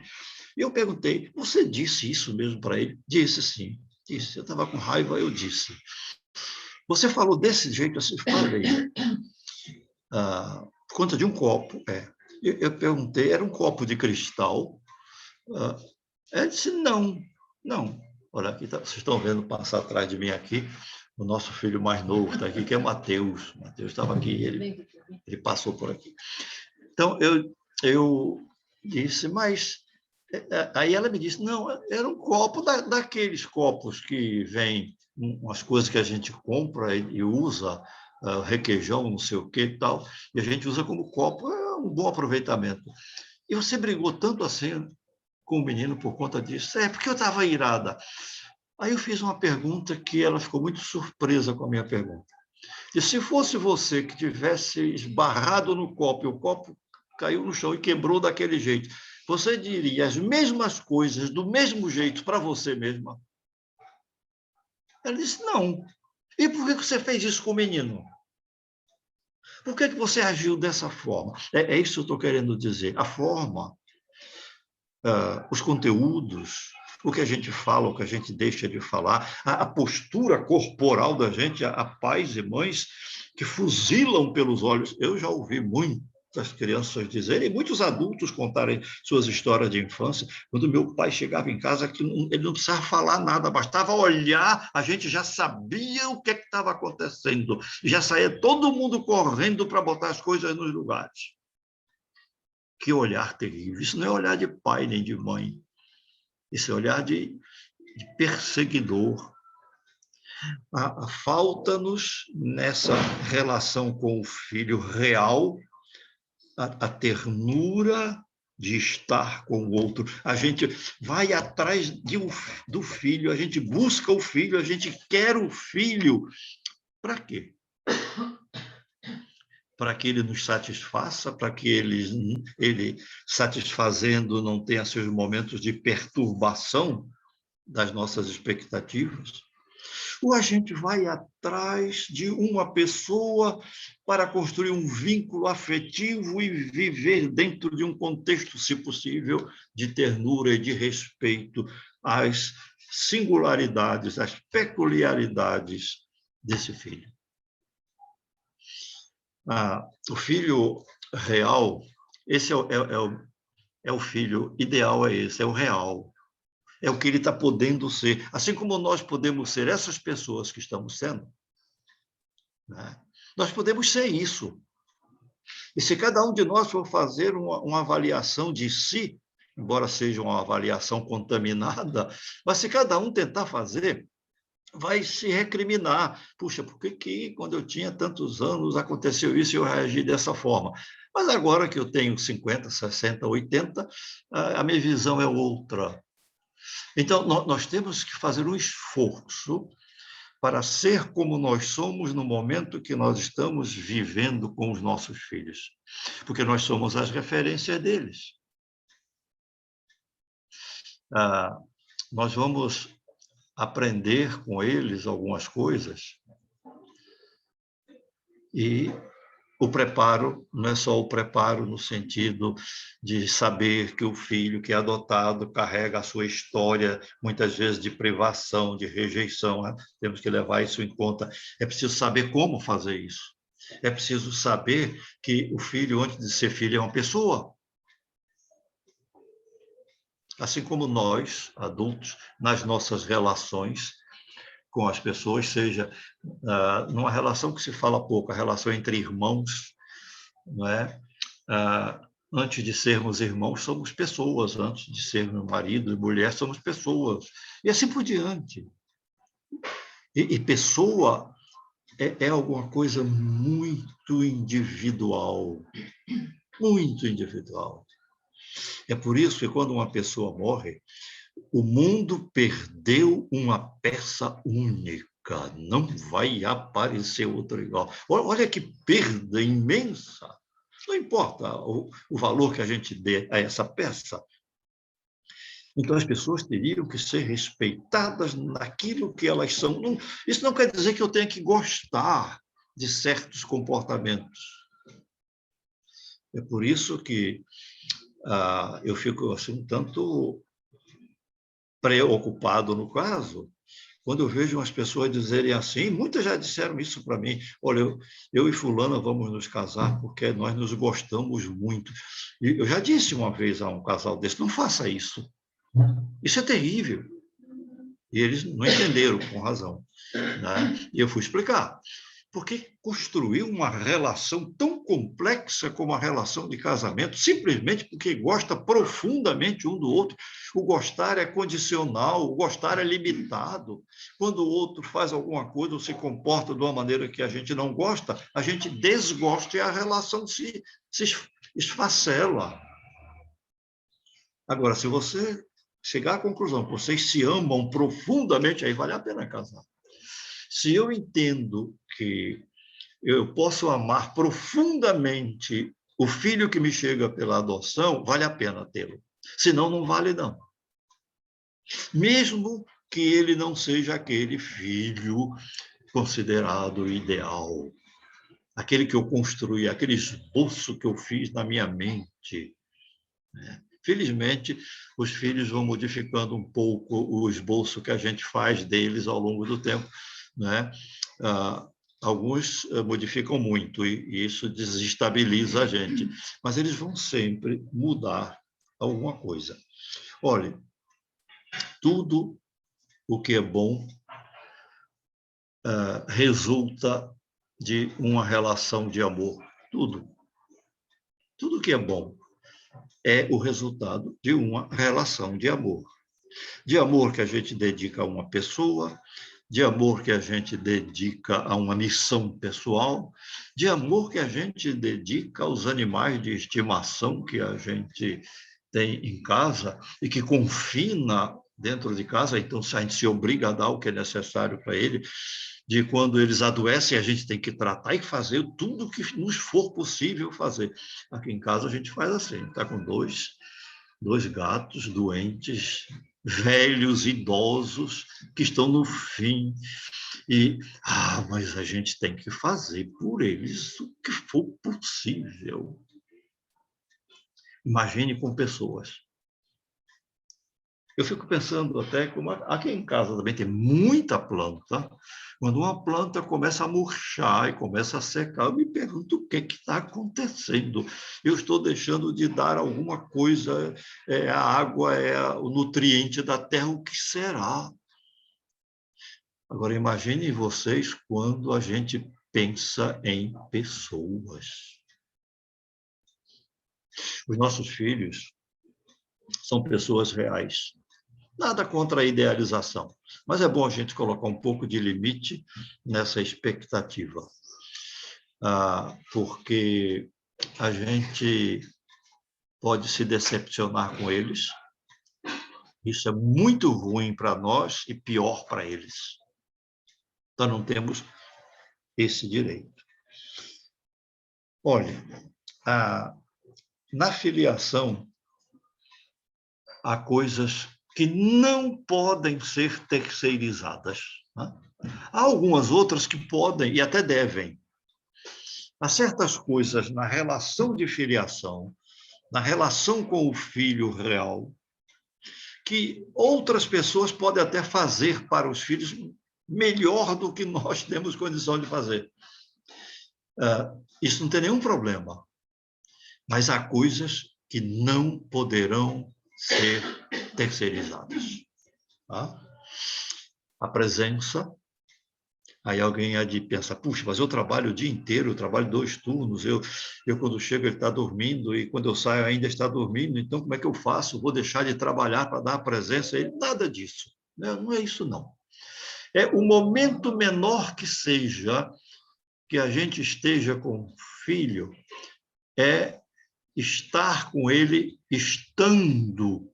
E eu perguntei, você disse isso mesmo para ele? Disse, sim. Disse, eu estava com raiva, eu disse. Você falou desse jeito assim? Falei. Por conta de um copo, Eu perguntei, era um copo de cristal? Ele disse, não. Olha, aqui vocês estão vendo passar atrás de mim aqui, o nosso filho mais novo está aqui, que é Mateus. Mateus estava aqui, ele passou por aqui. Então, eu disse, mas... Aí ela me disse, não, era um copo daqueles copos que vêm, umas coisas que a gente compra e usa, requeijão, não sei o que e tal, e a gente usa como copo, é um bom aproveitamento. E você brigou tanto assim com o menino por conta disso? Porque eu estava irada. Aí eu fiz uma pergunta que ela ficou muito surpresa com a minha pergunta. E se fosse você que tivesse esbarrado no copo, e o copo caiu no chão e quebrou daquele jeito, você diria as mesmas coisas do mesmo jeito para você mesma? Ela disse, não. E por que você fez isso com o menino? Por que você agiu dessa forma? É isso que eu estou querendo dizer. A forma, os conteúdos, o que a gente fala, o que a gente deixa de falar, a postura corporal da gente, há pais e mães que fuzilam pelos olhos. Eu já ouvi muitas crianças dizerem, muitos adultos contarem suas histórias de infância, quando meu pai chegava em casa, que ele não precisava falar nada, bastava olhar, a gente já sabia o que estava acontecendo, já saía todo mundo correndo para botar as coisas nos lugares. Que olhar terrível! Isso não é olhar de pai nem de mãe, isso é olhar de perseguidor. Falta-nos, nessa relação com o filho real, a ternura de estar com o outro. A gente vai atrás do filho, a gente busca o filho, a gente quer o filho. Para quê? Para que ele nos satisfaça, para que ele satisfazendo não tenha seus momentos de perturbação das nossas expectativas? Ou a gente vai atrás de uma pessoa para construir um vínculo afetivo e viver dentro de um contexto, se possível, de ternura e de respeito às singularidades, às peculiaridades desse filho? O filho real, esse é o filho ideal, esse, é o real. É o que ele está podendo ser. Assim como nós podemos ser essas pessoas que estamos sendo, né? Nós podemos ser isso. E se cada um de nós for fazer uma avaliação de si, embora seja uma avaliação contaminada, mas se cada um tentar fazer, vai se recriminar. Puxa, por que quando eu tinha tantos anos aconteceu isso e eu reagi dessa forma? Mas agora que eu tenho 50, 60, 80, a minha visão é outra. Então, nós temos que fazer um esforço para ser como nós somos no momento que nós estamos vivendo com os nossos filhos, porque nós somos as referências deles. Nós vamos aprender com eles algumas coisas e o preparo não é só o preparo no sentido de saber que o filho que é adotado carrega a sua história, muitas vezes de privação, de rejeição, né? Temos que levar isso em conta. É preciso saber como fazer isso. É preciso saber que o filho, antes de ser filho, é uma pessoa. Assim como nós, adultos, nas nossas relações com as pessoas, seja numa relação que se fala pouco, a relação entre irmãos, não é? Antes de sermos irmãos, somos pessoas. Antes de sermos marido e mulher, somos pessoas. E assim por diante. E pessoa é alguma coisa muito individual. Muito individual. É por isso que quando uma pessoa morre, o mundo perdeu uma peça única. Não vai aparecer outra igual. Olha que perda imensa. Não importa o valor que a gente dê a essa peça. Então, as pessoas teriam que ser respeitadas naquilo que elas são. Isso não quer dizer que eu tenha que gostar de certos comportamentos. É por isso que eu fico assim, um tanto preocupado no caso, quando eu vejo umas pessoas dizerem assim, muitas já disseram isso para mim, olha, eu e fulana vamos nos casar porque nós nos gostamos muito. E eu já disse uma vez a um casal desse, não faça isso. Isso é terrível. E eles não entenderam, com razão, né? E eu fui explicar. Porque construir uma relação tão complexa como a relação de casamento, simplesmente porque gosta profundamente um do outro. O gostar é condicional, o gostar é limitado. Quando o outro faz alguma coisa ou se comporta de uma maneira que a gente não gosta, a gente desgosta e a relação se esfacela. Agora, se você chegar à conclusão que vocês se amam profundamente, aí vale a pena casar. Se eu entendo que eu posso amar profundamente o filho que me chega pela adoção, vale a pena tê-lo. Senão, não vale, não. Mesmo que ele não seja aquele filho considerado ideal, aquele que eu construí, aquele esboço que eu fiz na minha mente, né? Felizmente, os filhos vão modificando um pouco o esboço que a gente faz deles ao longo do tempo, né? Alguns modificam muito e isso desestabiliza a gente, mas eles vão sempre mudar alguma coisa. Olha, tudo o que é bom resulta de uma relação de amor. Tudo. Tudo que é bom é o resultado de uma relação de amor. De amor que a gente dedica a uma pessoa, de amor que a gente dedica a uma missão pessoal, de amor que a gente dedica aos animais de estimação que a gente tem em casa e que confina dentro de casa, então a gente se obriga a dar o que é necessário para ele, de quando eles adoecem, a gente tem que tratar e fazer tudo o que nos for possível fazer. Aqui em casa a gente faz assim, está com dois gatos doentes, velhos, idosos, que estão no fim. Mas a gente tem que fazer por eles o que for possível. Imagine com pessoas. Eu fico pensando até como aqui em casa também tem muita planta. Quando uma planta começa a murchar e começa a secar, eu me pergunto o que está acontecendo. Eu estou deixando de dar alguma coisa, a água é o nutriente da terra, o que será? Agora, imaginem vocês quando a gente pensa em pessoas. Os nossos filhos são pessoas reais. Nada contra a idealização, mas é bom a gente colocar um pouco de limite nessa expectativa, porque a gente pode se decepcionar com eles. Isso é muito ruim para nós e pior para eles. Então, não temos esse direito. Olha, na filiação, há coisas que não podem ser terceirizadas, né? Há algumas outras que podem e até devem. Há certas coisas na relação de filiação, na relação com o filho real, que outras pessoas podem até fazer para os filhos melhor do que nós temos condição de fazer. Isso não tem nenhum problema. Mas há coisas que não poderão ser terceirizadas. Tá? A presença. Aí alguém há de pensar, puxa, mas eu trabalho o dia inteiro, eu trabalho 2 turnos, eu quando chego ele está dormindo, e quando eu saio ainda está dormindo, então como é que eu faço? Vou deixar de trabalhar para dar a presença a ele? Nada disso. Não é isso, não. É o momento menor que seja que a gente esteja com o filho, é estar com ele estando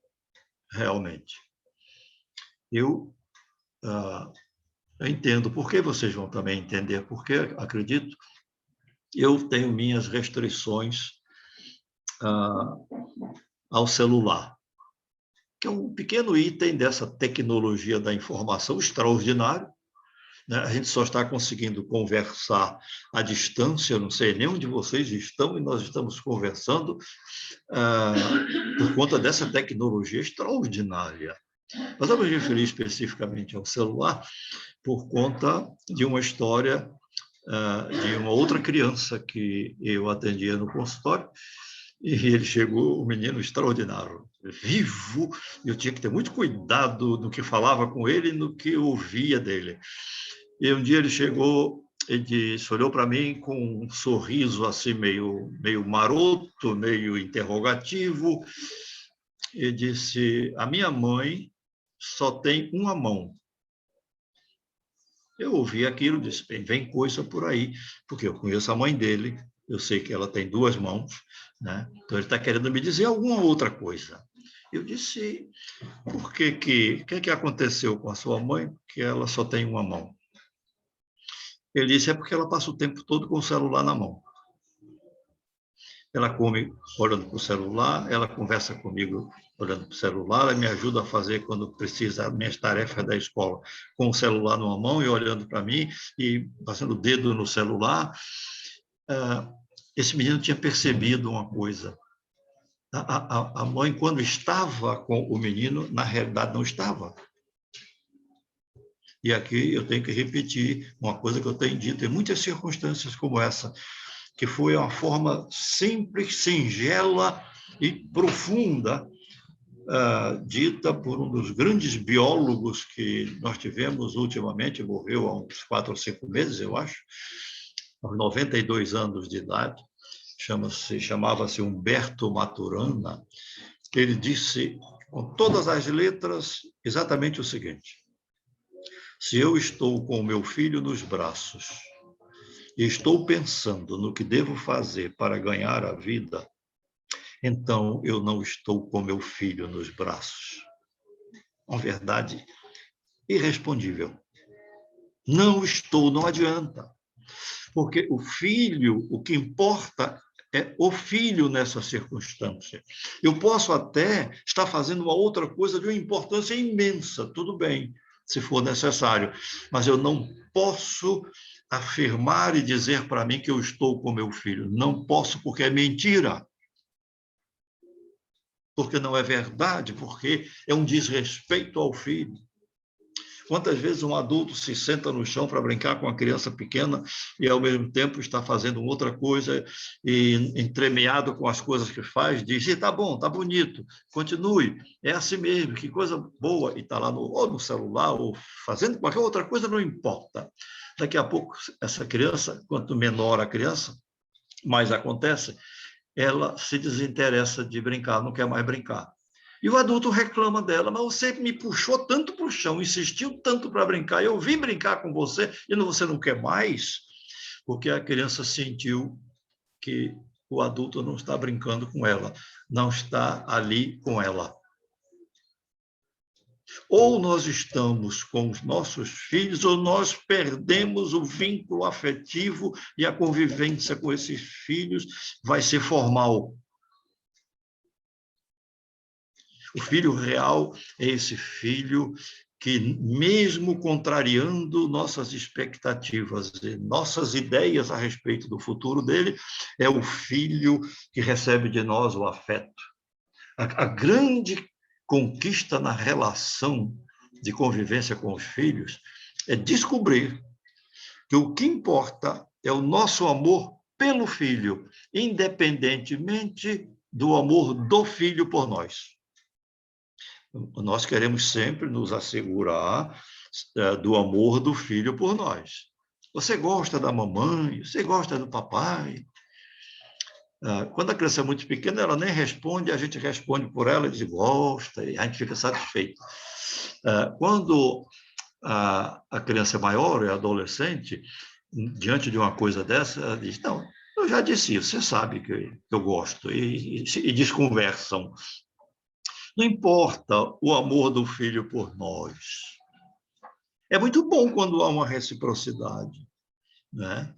realmente. Eu entendo, por que vocês vão também entender, porque, acredito, eu tenho minhas restrições ao celular, que é um pequeno item dessa tecnologia da informação extraordinário, né? A gente só está conseguindo conversar à distância, eu não sei nem onde vocês estão, e nós estamos conversando por conta dessa tecnologia extraordinária. Mas eu me referi especificamente ao celular por conta de uma história de uma outra criança que eu atendia no consultório, e ele chegou, um menino extraordinário, vivo, e eu tinha que ter muito cuidado no que falava com ele e no que ouvia dele. E um dia ele chegou, ele disse, olhou para mim com um sorriso assim meio maroto, meio interrogativo, e disse, a minha mãe só tem uma mão. Eu ouvi aquilo e disse, bem, vem coisa por aí, porque eu conheço a mãe dele, eu sei que ela tem 2 mãos, né? Então ele está querendo me dizer alguma outra coisa. Eu disse, por que aconteceu com a sua mãe, que ela só tem uma mão? Ele disse, é porque ela passa o tempo todo com o celular na mão. Ela come olhando para o celular, ela conversa comigo olhando para o celular, ela me ajuda a fazer, quando precisa, minhas tarefas da escola, com o celular numa mão e olhando para mim, e passando o dedo no celular. Esse menino tinha percebido uma coisa. A mãe, quando estava com o menino, na realidade não estava. E aqui eu tenho que repetir uma coisa que eu tenho dito em muitas circunstâncias como essa, que foi uma forma simples, singela e profunda, dita por um dos grandes biólogos que nós tivemos ultimamente, morreu há uns 4 ou 5 meses, eu acho, aos 92 anos de idade, chamava-se Humberto Maturana. Ele disse, com todas as letras, exatamente o seguinte: se eu estou com o meu filho nos braços e estou pensando no que devo fazer para ganhar a vida, então eu não estou com meu filho nos braços. Uma verdade irrespondível. Não estou, não adianta. Porque o filho, o que importa é o filho nessa circunstância. Eu posso até estar fazendo uma outra coisa de uma importância imensa, tudo bem, se for necessário, mas eu não posso afirmar e dizer para mim que eu estou com meu filho. Não posso, porque é mentira. Porque não é verdade, porque é um desrespeito ao filho. Quantas vezes um adulto se senta no chão para brincar com uma criança pequena e, ao mesmo tempo, está fazendo outra coisa e, entremeado com as coisas que faz, diz, está bom, está bonito, continue, é assim mesmo, que coisa boa, e está lá ou no celular ou fazendo qualquer outra coisa, não importa. Daqui a pouco, essa criança, quanto menor a criança, mais acontece, ela se desinteressa de brincar, não quer mais brincar. E o adulto reclama dela, mas você me puxou tanto para o chão, insistiu tanto para brincar, eu vim brincar com você e você não quer mais, porque a criança sentiu que o adulto não está brincando com ela, não está ali com ela. Ou nós estamos com os nossos filhos, ou nós perdemos o vínculo afetivo e a convivência com esses filhos vai ser formal. O filho real é esse filho que, mesmo contrariando nossas expectativas e nossas ideias a respeito do futuro dele, é o filho que recebe de nós o afeto. A grande conquista na relação de convivência com os filhos é descobrir que o que importa é o nosso amor pelo filho, independentemente do amor do filho por nós. Nós queremos sempre nos assegurar do amor do filho por nós. Você gosta da mamãe? Você gosta do papai? Quando a criança é muito pequena, ela nem responde, a gente responde por ela e diz gosta, e a gente fica satisfeito. Quando a criança é maior, é adolescente, diante de uma coisa dessa, ela diz, não, eu já disse isso, você sabe que eu gosto, e desconversam. Não importa o amor do filho por nós. É muito bom quando há uma reciprocidade, né?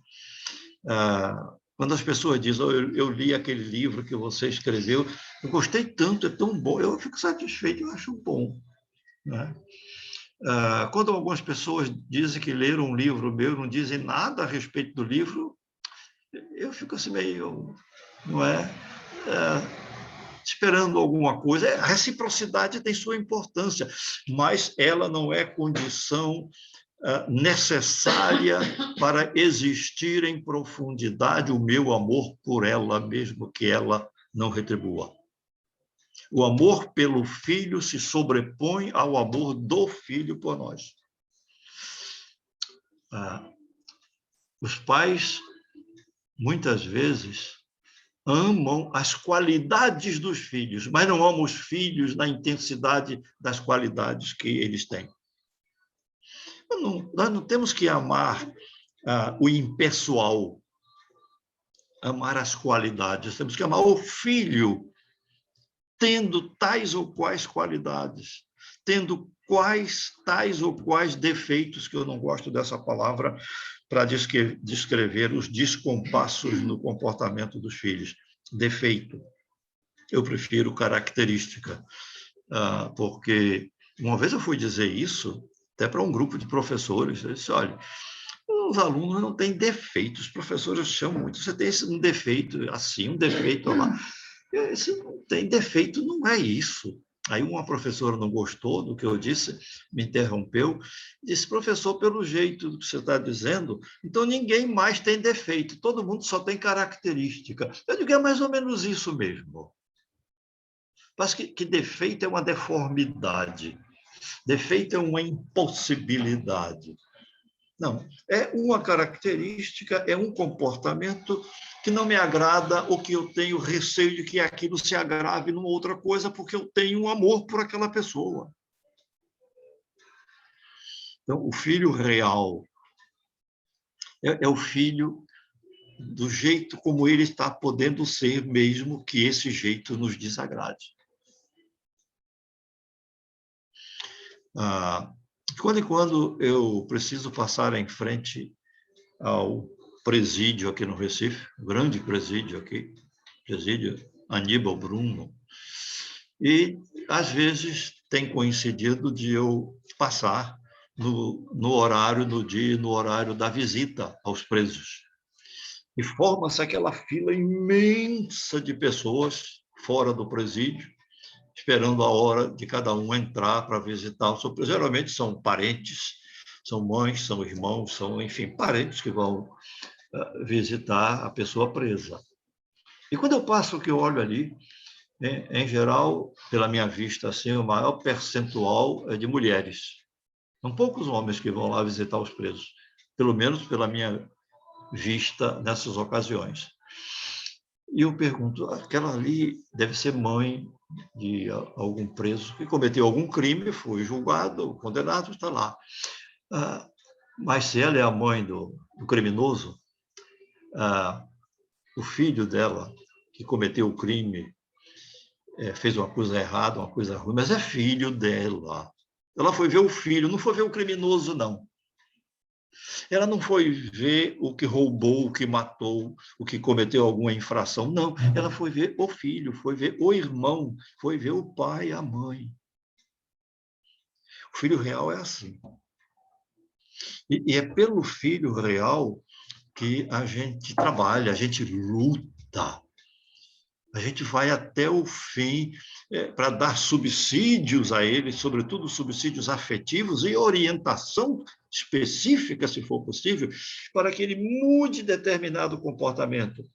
Quando as pessoas dizem, eu li aquele livro que você escreveu, eu gostei tanto, é tão bom, eu fico satisfeito, eu acho bom, né? Quando algumas pessoas dizem que leram um livro meu, não dizem nada a respeito do livro, eu fico assim meio, não é? Esperando alguma coisa. A reciprocidade tem sua importância, mas ela não é condição necessária para existir em profundidade o meu amor por ela, mesmo que ela não retribua. O amor pelo filho se sobrepõe ao amor do filho por nós. Os pais, muitas vezes, amam as qualidades dos filhos, mas não amam os filhos na intensidade das qualidades que eles têm. Nós não temos que amar o impessoal, amar as qualidades, temos que amar o filho, tendo tais ou quais qualidades, tendo tais ou quais defeitos, que eu não gosto dessa palavra para descrever os descompassos no comportamento dos filhos. Defeito. Eu prefiro característica, porque uma vez eu fui dizer isso até para um grupo de professores, eu disse, olha, os alunos não têm defeitos, os professores chamam muito, você tem um defeito assim, um defeito lá. Se não tem defeito, não é isso. Aí uma professora não gostou do que eu disse, me interrompeu, disse, professor, pelo jeito que você está dizendo, então ninguém mais tem defeito, todo mundo só tem característica. Eu digo, é mais ou menos isso mesmo. Mas que defeito é uma deformidade, defeito é uma impossibilidade. Não, é uma característica, é um comportamento que não me agrada ou que eu tenho receio de que aquilo se agrave numa outra coisa porque eu tenho um amor por aquela pessoa. Então, o filho real é o filho do jeito como ele está podendo ser, mesmo que esse jeito nos desagrade. De quando em quando eu preciso passar em frente ao presídio aqui no Recife, grande presídio aqui, presídio Aníbal Bruno, e às vezes tem coincidido de eu passar no horário do dia, no horário da visita aos presos. E forma-se aquela fila imensa de pessoas fora do presídio, esperando a hora de cada um entrar para visitar o seu preso. Geralmente são parentes, são mães, são irmãos, são, enfim, parentes que vão visitar a pessoa presa. E quando eu passo, que eu olho ali, em geral, pela minha vista, assim, o maior percentual é de mulheres. São poucos homens que vão lá visitar os presos, pelo menos pela minha vista nessas ocasiões. E eu pergunto, aquela ali deve ser mãe de algum preso que cometeu algum crime, foi julgado, condenado, está lá. Mas se ela é a mãe do criminoso, o filho dela, que cometeu o crime, fez uma coisa errada, uma coisa ruim, mas é filho dela. Ela foi ver o filho, não foi ver o criminoso, não. Ela não foi ver o que roubou, o que matou, o que cometeu alguma infração, não. Ela foi ver o filho, foi ver o irmão, foi ver o pai e a mãe. O filho real é assim. E é pelo filho real que a gente trabalha, a gente luta. A gente vai até o fim para dar subsídios a ele, sobretudo subsídios afetivos e orientação específica, se for possível, para que ele mude determinado comportamento.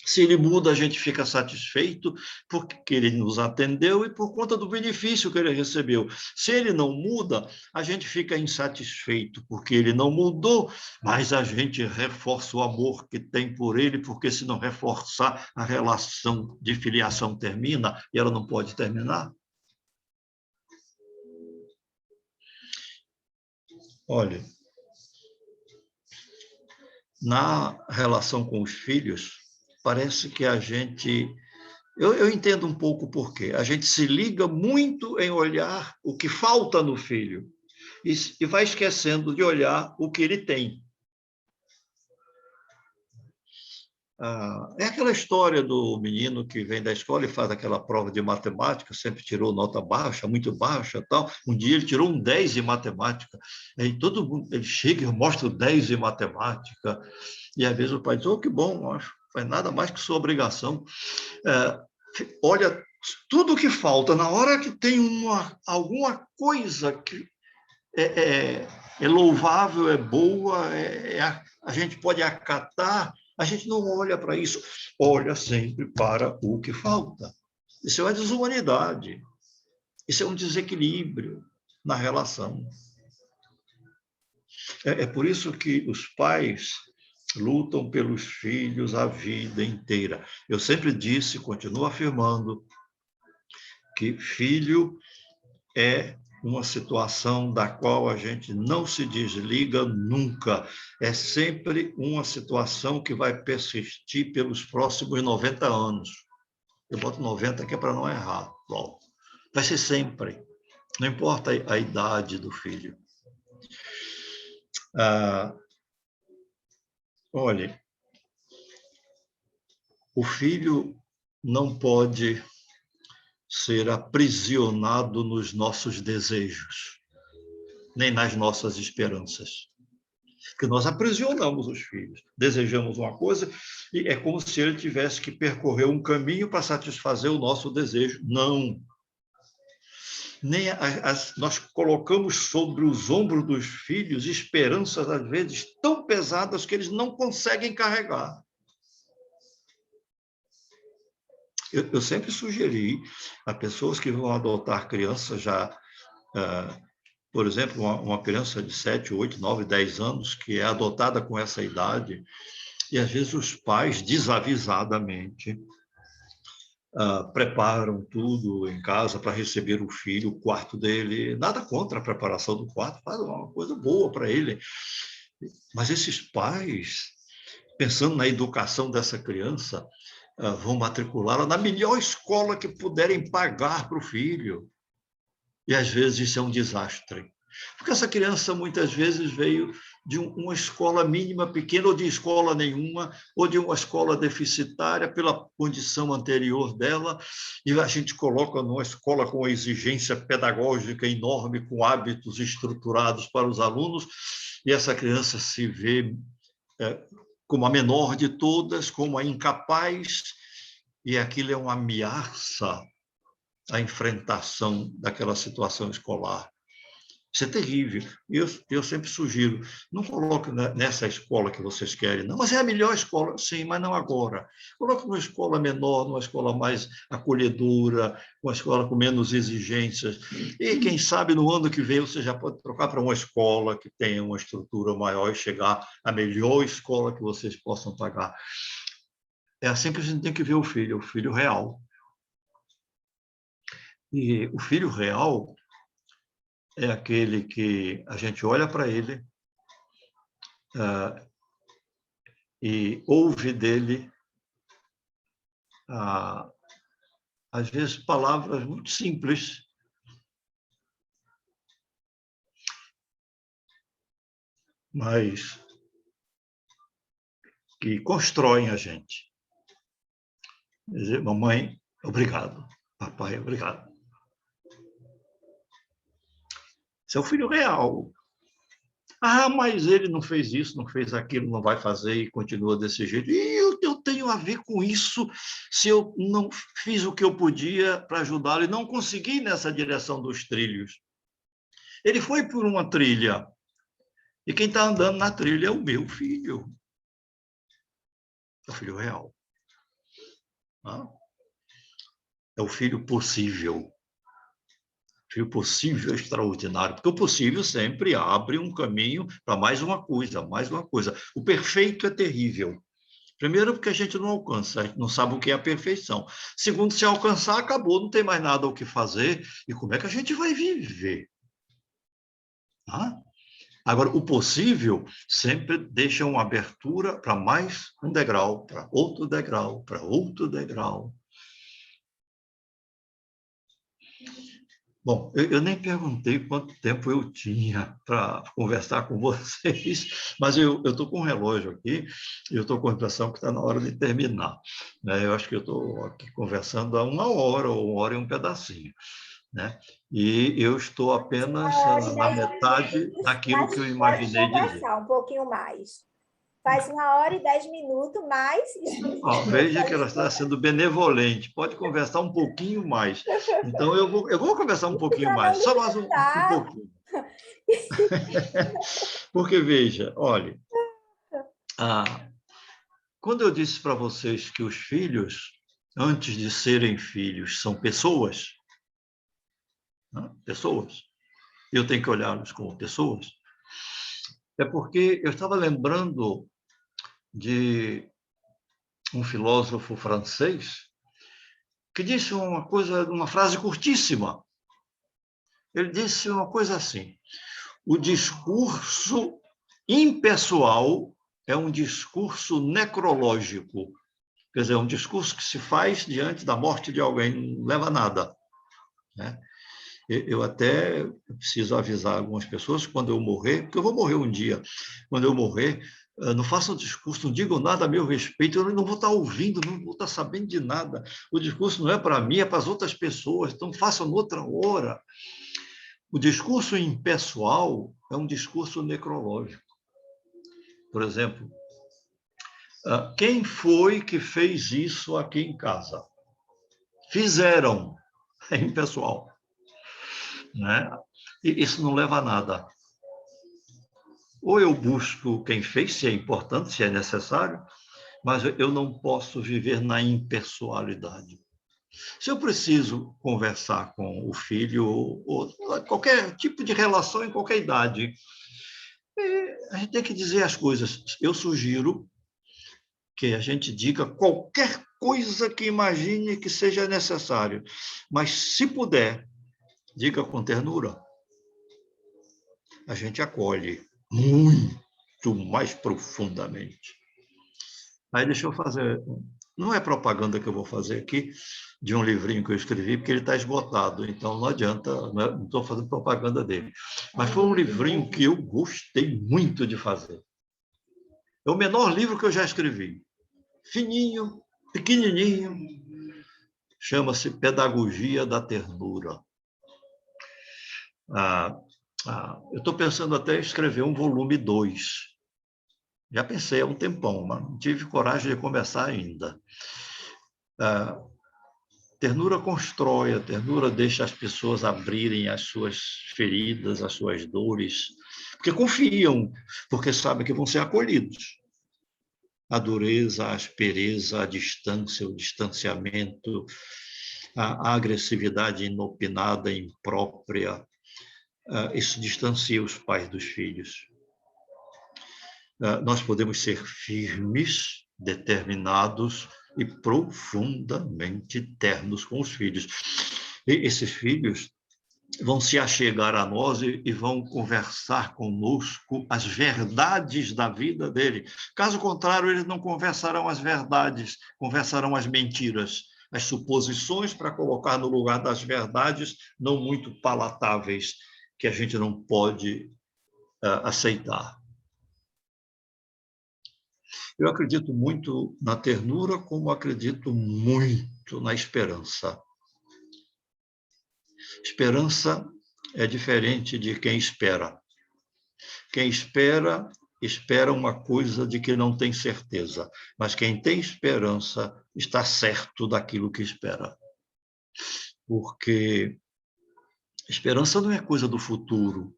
Se ele muda, a gente fica satisfeito porque ele nos atendeu e por conta do benefício que ele recebeu. Se ele não muda, a gente fica insatisfeito porque ele não mudou, mas a gente reforça o amor que tem por ele, porque se não reforçar, a relação de filiação termina e ela não pode terminar. Olha, na relação com os filhos, parece que a gente... Eu entendo um pouco por quê. A gente se liga muito em olhar o que falta no filho e vai esquecendo de olhar o que ele tem. É aquela história do menino que vem da escola e faz aquela prova de matemática, sempre tirou nota baixa, muito baixa, tal. Um dia ele tirou um 10 em matemática. Aí todo mundo, ele chega e mostra o 10 em matemática. E às vezes o pai diz: "Oh, que bom, acho, faz nada mais que sua obrigação." Olha tudo o que falta na hora que tem alguma coisa que é louvável, é boa, a gente pode acatar. A gente não olha para isso, olha sempre para o que falta. Isso é uma desumanidade, isso é um desequilíbrio na relação. É por isso que os pais lutam pelos filhos a vida inteira. Eu sempre disse, continuo afirmando, que filho é uma situação da qual a gente não se desliga nunca. É sempre uma situação que vai persistir pelos próximos 90 anos. Eu boto 90 aqui para não errar. Bom, vai ser sempre. Não importa a idade do filho. Olha, o filho não pode ser aprisionado nos nossos desejos, nem nas nossas esperanças. Porque nós aprisionamos os filhos. Desejamos uma coisa e é como se ele tivesse que percorrer um caminho para satisfazer o nosso desejo. Não. Nós colocamos sobre os ombros dos filhos esperanças, às vezes, tão pesadas que eles não conseguem carregar. Eu sempre sugeri a pessoas que vão adotar crianças já, por exemplo, uma criança de 7, 8, 9, 10 anos, que é adotada com essa idade, e às vezes os pais, desavisadamente, preparam tudo em casa para receber o filho, o quarto dele. Nada contra a preparação do quarto, faz uma coisa boa para ele. Mas esses pais, pensando na educação dessa criança, vão matriculá-la na melhor escola que puderem pagar para o filho. E, às vezes, isso é um desastre. Porque essa criança, muitas vezes, veio de uma escola mínima, pequena, ou de escola nenhuma, ou de uma escola deficitária pela condição anterior dela, e a gente coloca numa escola com uma exigência pedagógica enorme, com hábitos estruturados para os alunos, e essa criança se vê como a menor de todas, como a incapaz, e aquilo é uma ameaça à enfrentação daquela situação escolar. Isso é terrível. Eu sempre sugiro, não coloque nessa escola que vocês querem, não, mas é a melhor escola, sim, mas não agora. Coloque numa escola menor, numa escola mais acolhedora, uma escola com menos exigências. E, quem sabe, no ano que vem, você já pode trocar para uma escola que tenha uma estrutura maior e chegar à melhor escola que vocês possam pagar. É assim que a gente tem que ver o filho real. E o filho real é aquele que a gente olha para ele e ouve dele, às vezes, palavras muito simples, mas que constroem a gente. Quer dizer, mamãe, obrigado. Papai, obrigado. Esse é o filho real. Ah, mas ele não fez isso, não fez aquilo, não vai fazer e continua desse jeito. E eu tenho a ver com isso se eu não fiz o que eu podia para ajudá-lo e não consegui nessa direção dos trilhos. Ele foi por uma trilha e quem está andando na trilha é o meu filho. É o filho real. É o filho possível. O possível é extraordinário, porque o possível sempre abre um caminho para mais uma coisa, mais uma coisa. O perfeito é terrível. Primeiro, porque a gente não alcança, a gente não sabe o que é a perfeição. Segundo, se alcançar, acabou, não tem mais nada o que fazer. E como é que a gente vai viver? Agora, o possível sempre deixa uma abertura para mais um degrau, para outro degrau, para outro degrau. Bom, eu nem perguntei quanto tempo eu tinha para conversar com vocês, mas eu estou com um relógio aqui e eu estou com a impressão que está na hora de terminar. Né? Eu acho que eu estou aqui conversando há 1 hora ou 1 hora e um pedacinho. Né? E eu estou apenas na metade daquilo que eu imaginei dizer. Pode conversar um pouquinho mais. Faz 1 hora e 10 minutos, mais... Veja que ela está sendo benevolente. Pode conversar um pouquinho mais. Então, eu vou conversar um pouquinho mais. Só mais um pouquinho. Porque, veja, olha, quando eu disse para vocês que os filhos, antes de serem filhos, são pessoas, eu tenho que olhá-los como pessoas, é porque eu estava lembrando de um filósofo francês que disse uma frase curtíssima. Ele disse uma coisa assim: o discurso impessoal é um discurso necrológico. Quer dizer, é um discurso que se faz diante da morte de alguém, não leva a nada. Né? Eu até preciso avisar algumas pessoas quando eu morrer, porque eu vou morrer um dia. Quando eu morrer, não façam discurso, não digam nada a meu respeito, eu não vou estar ouvindo, não vou estar sabendo de nada. O discurso não é para mim, é para as outras pessoas, então façam noutra hora. O discurso impessoal é um discurso necrológico. Por exemplo, quem foi que fez isso aqui em casa? Fizeram, é impessoal. Né? E isso não leva a nada. Ou eu busco quem fez, se é importante, se é necessário, mas eu não posso viver na impessoalidade. Se eu preciso conversar com o filho, ou qualquer tipo de relação em qualquer idade, a gente tem que dizer as coisas. Eu sugiro que a gente diga qualquer coisa que imagine que seja necessário, mas, se puder, diga com ternura. A gente acolhe muito mais profundamente. Aí deixa eu fazer... Não é propaganda que eu vou fazer aqui de um livrinho que eu escrevi, porque ele está esgotado, então não adianta, não estou fazendo propaganda dele. Mas foi um livrinho que eu gostei muito de fazer. É o menor livro que eu já escrevi. Fininho, pequenininho, chama-se Pedagogia da Ternura. Eu estou pensando até em escrever um volume 2. Já pensei há um tempão, mas não tive coragem de começar ainda. Ternura constrói, a ternura deixa as pessoas abrirem as suas feridas, as suas dores, porque confiam, porque sabem que vão ser acolhidos. A dureza, a aspereza, a distância, o distanciamento, a agressividade inopinada, imprópria, isso distancia os pais dos filhos. Nós podemos ser firmes, determinados e profundamente ternos com os filhos. E esses filhos vão se achegar a nós e vão conversar conosco as verdades da vida dele. Caso contrário, eles não conversarão as verdades, conversarão as mentiras, as suposições para colocar no lugar das verdades não muito palatáveis, que a gente não pode aceitar. Eu acredito muito na ternura, como acredito muito na esperança. Esperança é diferente de quem espera. Quem espera, espera uma coisa de que não tem certeza, mas quem tem esperança está certo daquilo que espera. Porque esperança não é coisa do futuro,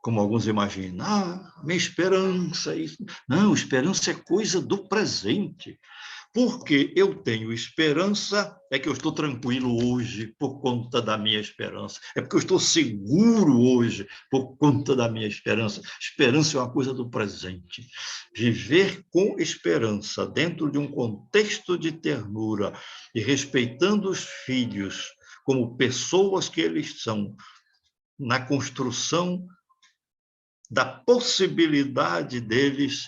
como alguns imaginam. Minha esperança é isso. Não, esperança é coisa do presente. Porque eu tenho esperança, é que eu estou tranquilo hoje por conta da minha esperança. É porque eu estou seguro hoje por conta da minha esperança. Esperança é uma coisa do presente. Viver com esperança dentro de um contexto de ternura e respeitando os filhos como pessoas que eles são, na construção da possibilidade deles,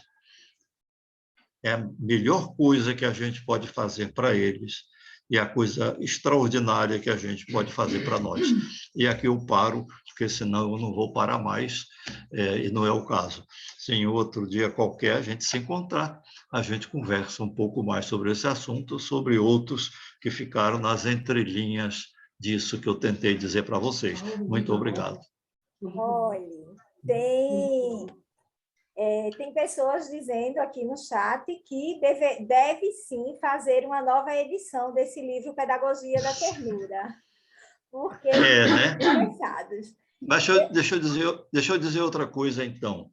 é a melhor coisa que a gente pode fazer para eles e a coisa extraordinária que a gente pode fazer para nós. E aqui eu paro, porque senão eu não vou parar mais, e não é o caso. Se em outro dia qualquer a gente se encontrar, a gente conversa um pouco mais sobre esse assunto, sobre outros que ficaram nas entrelinhas disso que eu tentei dizer para vocês. Muito obrigado. Olha, tem pessoas dizendo aqui no chat que deve sim fazer uma nova edição desse livro Pedagogia da Ternura, porque né? interessados. Mas deixa eu dizer outra coisa, então.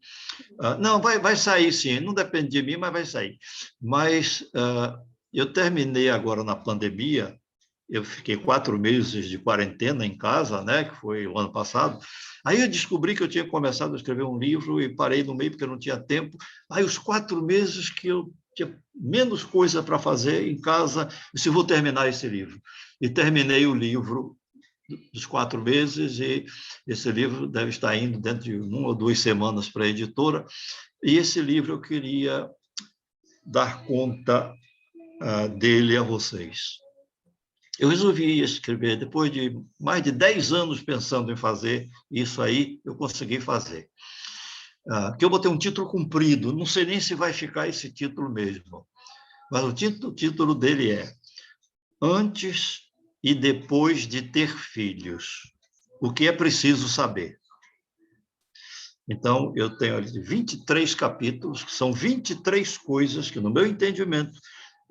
Não, vai sair, sim. Não depende de mim, mas vai sair. Mas eu terminei agora na pandemia, eu fiquei 4 meses de quarentena em casa, né, que foi o ano passado. Aí eu descobri que eu tinha começado a escrever um livro e parei no meio porque eu não tinha tempo. Aí os 4 meses que eu tinha menos coisa para fazer em casa, eu disse, vou terminar esse livro. E terminei o livro dos 4 meses, e esse livro deve estar indo dentro de 1 ou 2 semanas para a editora, e esse livro eu queria dar conta dele a vocês. Eu resolvi escrever, depois de mais de 10 anos pensando em fazer isso aí, eu consegui fazer. Que eu botei um título comprido, não sei nem se vai ficar esse título mesmo, mas o título dele é Antes e Depois de Ter Filhos, o que é preciso saber. Então, eu tenho ali 23 capítulos, que são 23 coisas que, no meu entendimento,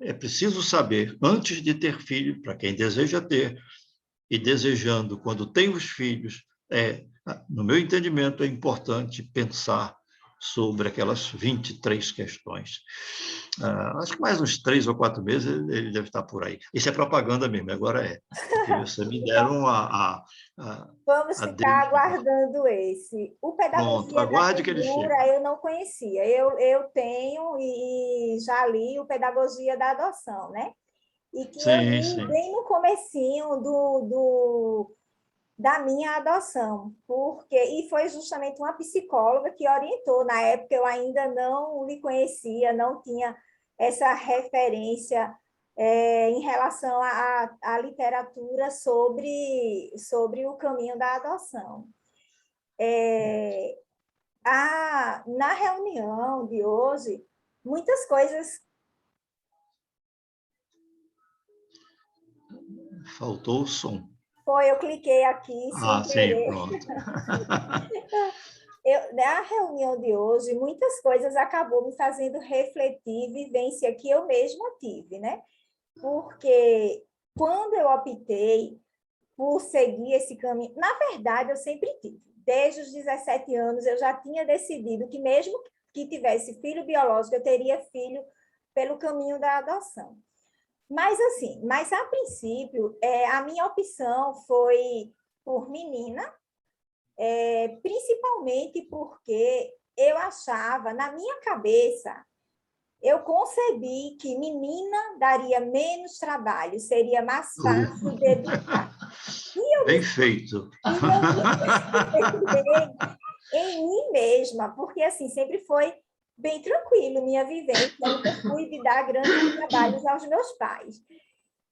é preciso saber antes de ter filho, para quem deseja ter, e desejando, quando tem os filhos, no meu entendimento, é importante pensar sobre aquelas 23 questões. Acho que mais uns 3 ou 4 meses ele deve estar por aí. Isso é propaganda mesmo, agora é. Porque você me deram Vamos ficar aguardando esse. O Pedagogia da Ternura eu não conhecia. Eu tenho e já li o Pedagogia da Adoção, né? E que eu li bem no comecinho da minha adoção, e foi justamente uma psicóloga que orientou. Na época eu ainda não lhe conhecia, não tinha essa referência em relação à literatura sobre o caminho da adoção. Na reunião de hoje, muitas coisas... Faltou o som. Eu cliquei aqui sem querer. Sim, pronto. Na reunião de hoje, muitas coisas acabou me fazendo refletir, vivência que eu mesma tive, né? Porque quando eu optei por seguir esse caminho, na verdade, eu sempre tive. Desde os 17 anos, eu já tinha decidido que mesmo que tivesse filho biológico, eu teria filho pelo caminho da adoção. Mas, assim, a princípio, a minha opção foi por menina, principalmente porque eu achava, na minha cabeça, eu concebi que menina daria menos trabalho, seria mais fácil de educar. Bem feito. Em mim mesma, porque, assim, sempre foi bem tranquilo minha vivência, eu nunca fui de dar grandes trabalhos aos meus pais.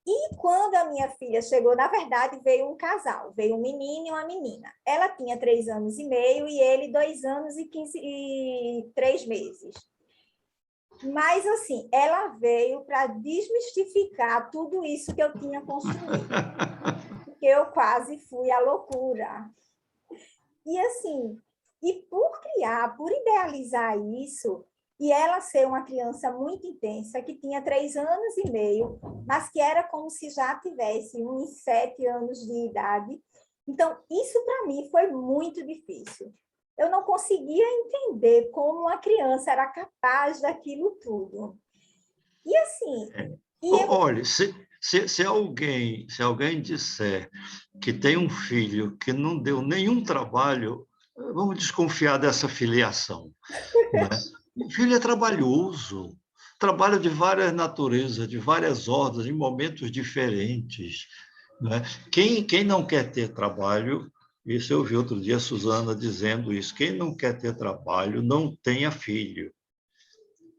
E quando a minha filha chegou, na verdade, veio um casal, veio um menino e uma menina. Ela tinha 3 anos e meio e ele 2 anos e 3 meses. Mas, assim, ela veio para desmistificar tudo isso que eu tinha construído. Porque eu quase fui à loucura. E assim, e por criar, por idealizar isso, e ela ser uma criança muito intensa, que tinha 3 anos e meio, mas que era como se já tivesse uns 7 anos de idade. Então, isso para mim foi muito difícil. Eu não conseguia entender como uma criança era capaz daquilo tudo. E assim, Olha, se alguém disser que tem um filho que não deu nenhum trabalho, vamos desconfiar dessa filiação, né? O filho é trabalhoso, trabalha de várias naturezas, de várias ordens, em momentos diferentes, né? Quem não quer ter trabalho, isso eu vi outro dia a Suzana dizendo isso, quem não quer ter trabalho, não tenha filho,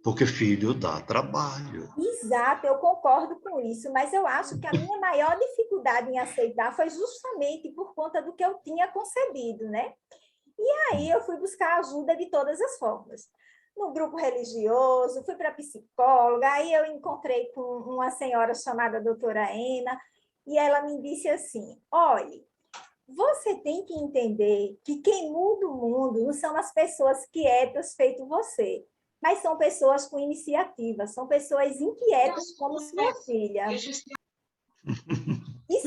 porque filho dá trabalho. exato, eu concordo com isso, mas eu acho que a minha maior dificuldade em aceitar foi justamente por conta do que eu tinha concebido, né? E aí eu fui buscar ajuda de todas as formas. No grupo religioso, fui para psicóloga, aí eu encontrei com uma senhora chamada doutora Ena, e ela me disse assim, olhe, você tem que entender que quem muda o mundo não são as pessoas quietas feito você, mas são pessoas com iniciativa, são pessoas inquietas como sua filha. Isso,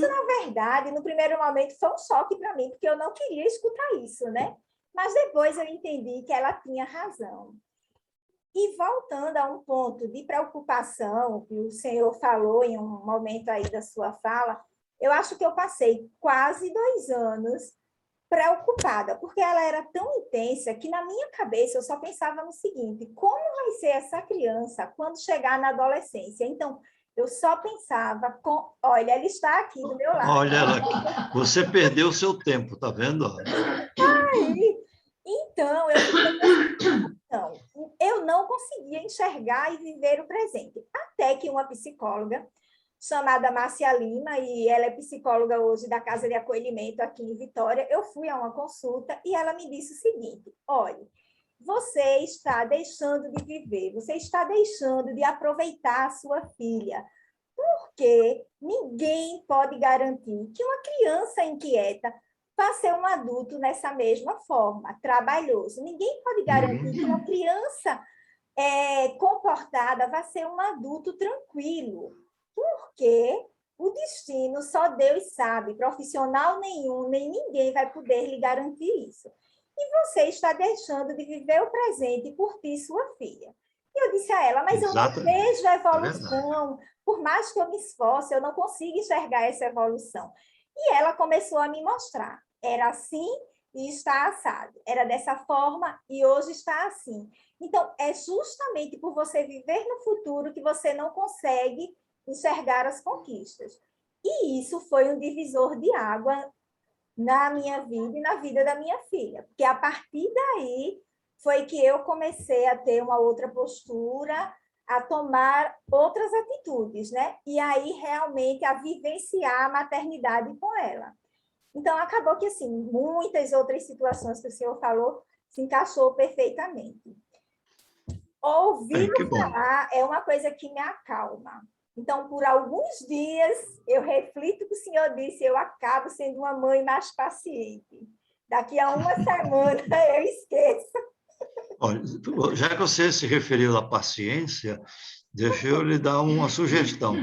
na verdade, no primeiro momento foi um choque para mim, porque eu não queria escutar isso, né? Mas depois eu entendi que ela tinha razão. E voltando a um ponto de preocupação, que o senhor falou em um momento aí da sua fala, eu acho que eu passei quase 2 anos preocupada, porque ela era tão intensa que na minha cabeça eu só pensava no seguinte, como vai ser essa criança quando chegar na adolescência? Então, eu só pensava, olha, ela está aqui do meu lado. Olha ela aqui, você perdeu o seu tempo, tá vendo? Então, eu não conseguia enxergar e viver o presente. Até que uma psicóloga, chamada Márcia Lima, e ela é psicóloga hoje da Casa de Acolhimento aqui em Vitória, eu fui a uma consulta e ela me disse o seguinte, olha, você está deixando de viver, você está deixando de aproveitar a sua filha, porque ninguém pode garantir que uma criança inquieta vai ser um adulto nessa mesma forma, trabalhoso. Ninguém pode garantir que uma criança comportada vai ser um adulto tranquilo, porque o destino só Deus sabe, profissional nenhum, nem ninguém vai poder lhe garantir isso. E você está deixando de viver o presente por ti, sua filha. E eu disse a ela, mas Exatamente. eu não vejo a evolução, por mais que eu me esforce, eu não consigo enxergar essa evolução. E ela começou a me mostrar, era assim e está assado, era dessa forma e hoje está assim. Então, é justamente por você viver no futuro que você não consegue enxergar as conquistas. E isso foi um divisor de água na minha vida e na vida da minha filha, porque a partir daí foi que eu comecei a ter uma outra postura, a tomar outras atitudes, né? E aí realmente a vivenciar a maternidade com ela. Então acabou que assim, muitas outras situações que o senhor falou se encaixou perfeitamente. Ouvir falar é uma coisa que me acalma. Então, por alguns dias, eu reflito o que o senhor disse, eu acabo sendo uma mãe mais paciente. Daqui a uma semana, eu esqueço. Olha, já que você se referiu à paciência, deixa eu lhe dar uma sugestão.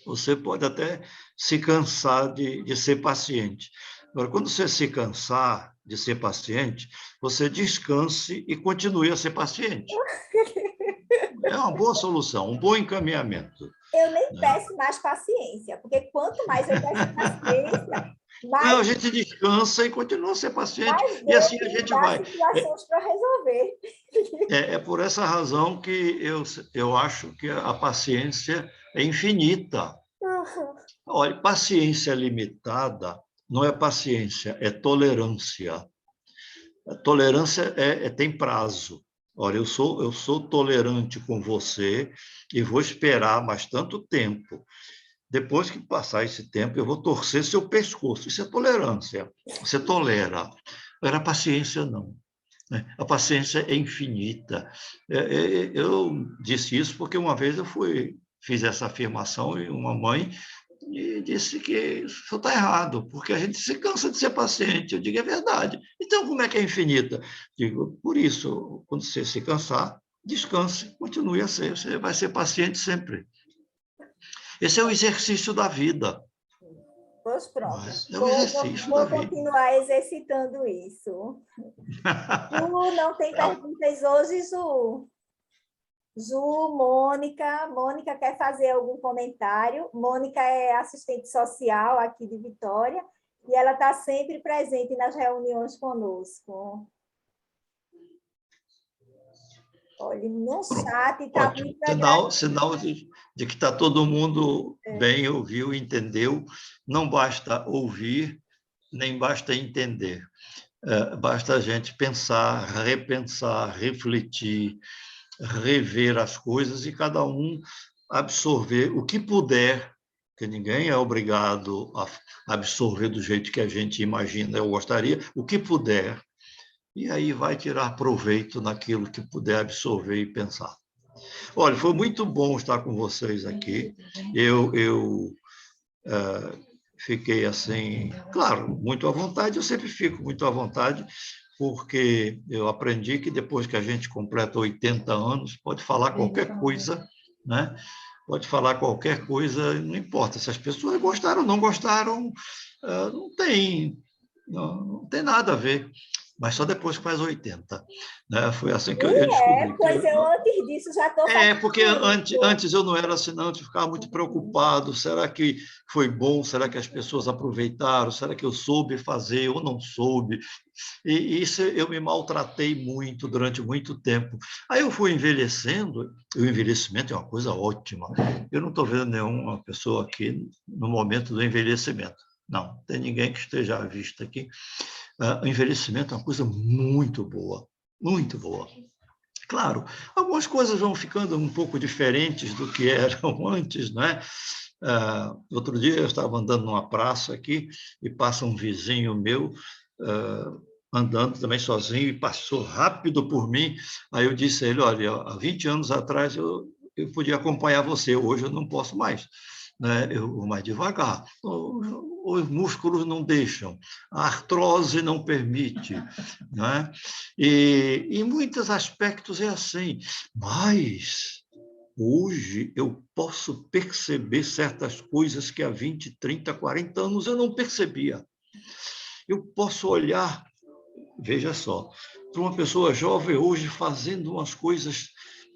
Você pode até se cansar de ser paciente. Agora, quando você se cansar de ser paciente, você descanse e continue a ser paciente. É uma boa solução, um bom encaminhamento. Eu nem peço mais paciência, porque quanto mais eu peço paciência, mais... Não, a gente descansa e continua a ser paciente. E assim a gente vai. Situações para resolver. É por essa razão que eu acho que a paciência é infinita. Olha, paciência limitada não é paciência, é tolerância. A tolerância tem prazo. Olha, eu sou tolerante com você e vou esperar mais tanto tempo. Depois que passar esse tempo, eu vou torcer seu pescoço. Isso é tolerância. Você tolera. Agora, a paciência não. A paciência é infinita. Eu disse isso porque uma vez eu fiz essa afirmação e uma mãe e disse que isso está errado, porque a gente se cansa de ser paciente. Eu digo, é verdade. Então, como é que é infinita? Digo, por isso, quando você se cansar, descanse, continue a ser, você vai ser paciente sempre. Esse é o exercício da vida. Pois pronto. É o exercício da Vou vida. continuar exercitando isso. Ju, não tem perguntas hoje, Ju? Ju, Mônica. Mônica quer fazer algum comentário? Mônica é assistente social aqui de Vitória e ela está sempre presente nas reuniões conosco. Olha, no chat está muito Sinal de que está todo mundo bem, ouviu, entendeu. Não basta ouvir, nem basta entender. Basta a gente pensar, repensar, refletir, rever as coisas e cada um absorver o que puder, porque ninguém é obrigado a absorver do jeito que a gente imagina, eu gostaria, o que puder, e aí vai tirar proveito naquilo que puder absorver e pensar. Olha, foi muito bom estar com vocês aqui. Eu fiquei assim, claro, muito à vontade, eu sempre fico muito à vontade, porque eu aprendi que depois que a gente completa 80 anos, pode falar qualquer coisa, né? Pode falar qualquer coisa, não importa se as pessoas gostaram ou não gostaram, não tem nada a ver. Mas só depois que faz 80. Né? Foi assim que eu descobri. Pois eu antes disso já estou fazendo porque antes eu não era assinante, eu ficava muito preocupado. Será que foi bom? Será que as pessoas aproveitaram? Será que eu soube fazer ou não soube? E isso eu me maltratei muito durante muito tempo. Aí eu fui envelhecendo, e o envelhecimento é uma coisa ótima. Eu não estou vendo nenhuma pessoa aqui no momento do envelhecimento. Não tem ninguém que esteja à vista aqui. O envelhecimento é uma coisa muito boa, muito boa. Claro, algumas coisas vão ficando um pouco diferentes do que eram antes, né? Outro dia eu estava andando numa praça aqui e passa um vizinho meu andando também sozinho e passou rápido por mim. Aí eu disse a ele, olha, há 20 anos atrás eu podia acompanhar você, hoje eu não posso mais. Né? Eu vou mais devagar. Os músculos não deixam, a artrose não permite. Né? E em muitos aspectos é assim, mas hoje eu posso perceber certas coisas que há 20, 30, 40 anos eu não percebia. Eu posso olhar, veja só, para uma pessoa jovem hoje fazendo umas coisas,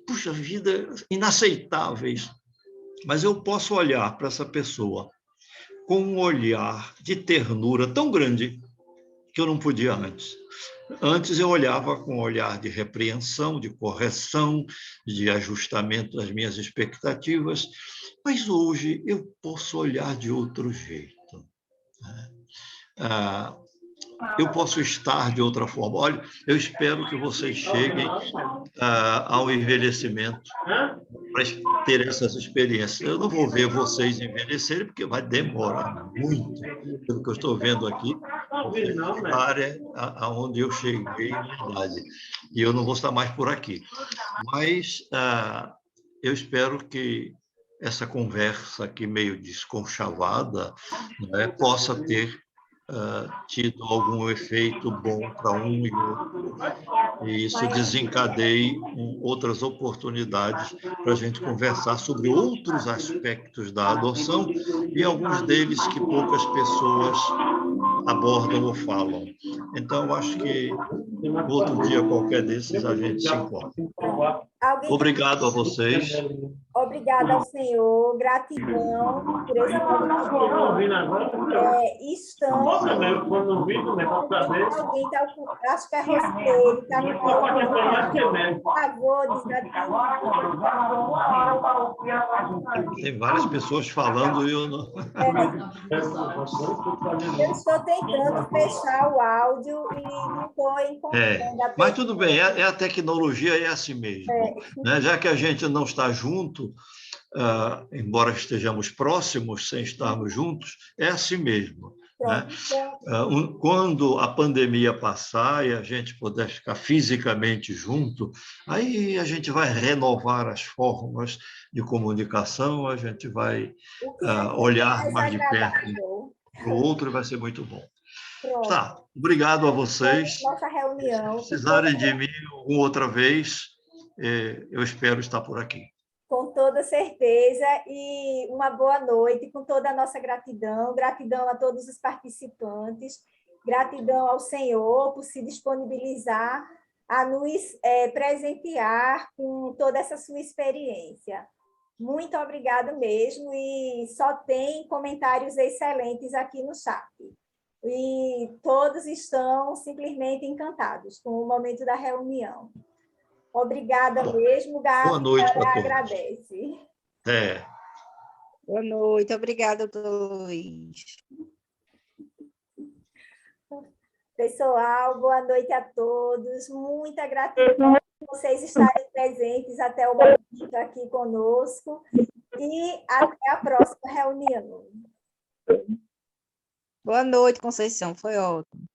puxa vida, inaceitáveis, mas eu posso olhar para essa pessoa com um olhar de ternura tão grande que eu não podia antes. Antes eu olhava com um olhar de repreensão, de correção, de ajustamento das minhas expectativas, mas hoje eu posso olhar de outro jeito. Eu posso estar de outra forma. Olha, eu espero que vocês cheguem ao envelhecimento para ter essas experiências. Eu não vou ver vocês envelhecerem, porque vai demorar muito, pelo que eu estou vendo aqui, a área aonde eu cheguei na idade. E eu não vou estar mais por aqui. Mas eu espero que essa conversa aqui meio desconchavada, né, possa ter tido algum efeito bom para um e outro, e isso desencadeie outras oportunidades para a gente conversar sobre outros aspectos da adoção, e alguns deles que poucas pessoas abordam ou falam. Então, acho que outro dia qualquer desses a gente se encontra. Obrigado a vocês. Obrigada ao senhor, gratidão por esse estão. Alguém tá, acho que é Roseli, está no por favor, Tem várias pessoas falando e eu não. Eu estou tentando fechar o áudio e não estou encontrando. Mas tudo bem, é a tecnologia, é assim mesmo. Né? Já que a gente não está junto, embora estejamos próximos sem estarmos juntos, é assim mesmo. Pronto. Quando a pandemia passar e a gente puder ficar fisicamente junto, aí a gente vai renovar as formas de comunicação, a gente vai olhar mais de perto para o outro e vai ser muito bom. Pronto. Tá, obrigado a vocês. Nossa reunião. Se precisarem de mim alguma outra vez, eu espero estar por aqui. Com toda certeza, e uma boa noite, com toda a nossa gratidão, gratidão a todos os participantes, gratidão ao Senhor por se disponibilizar a nos presentear com toda essa sua experiência. Muito obrigada mesmo, e só tem comentários excelentes aqui no chat. E todos estão simplesmente encantados com o momento da reunião. Obrigada mesmo, Gabi. Boa noite para todos. Agradece. Boa noite, obrigada, doutor Luiz. Pessoal, boa noite a todos. Muita gratidão por vocês estarem presentes até o momento aqui conosco. E até a próxima reunião. Boa noite, Conceição. Foi ótimo.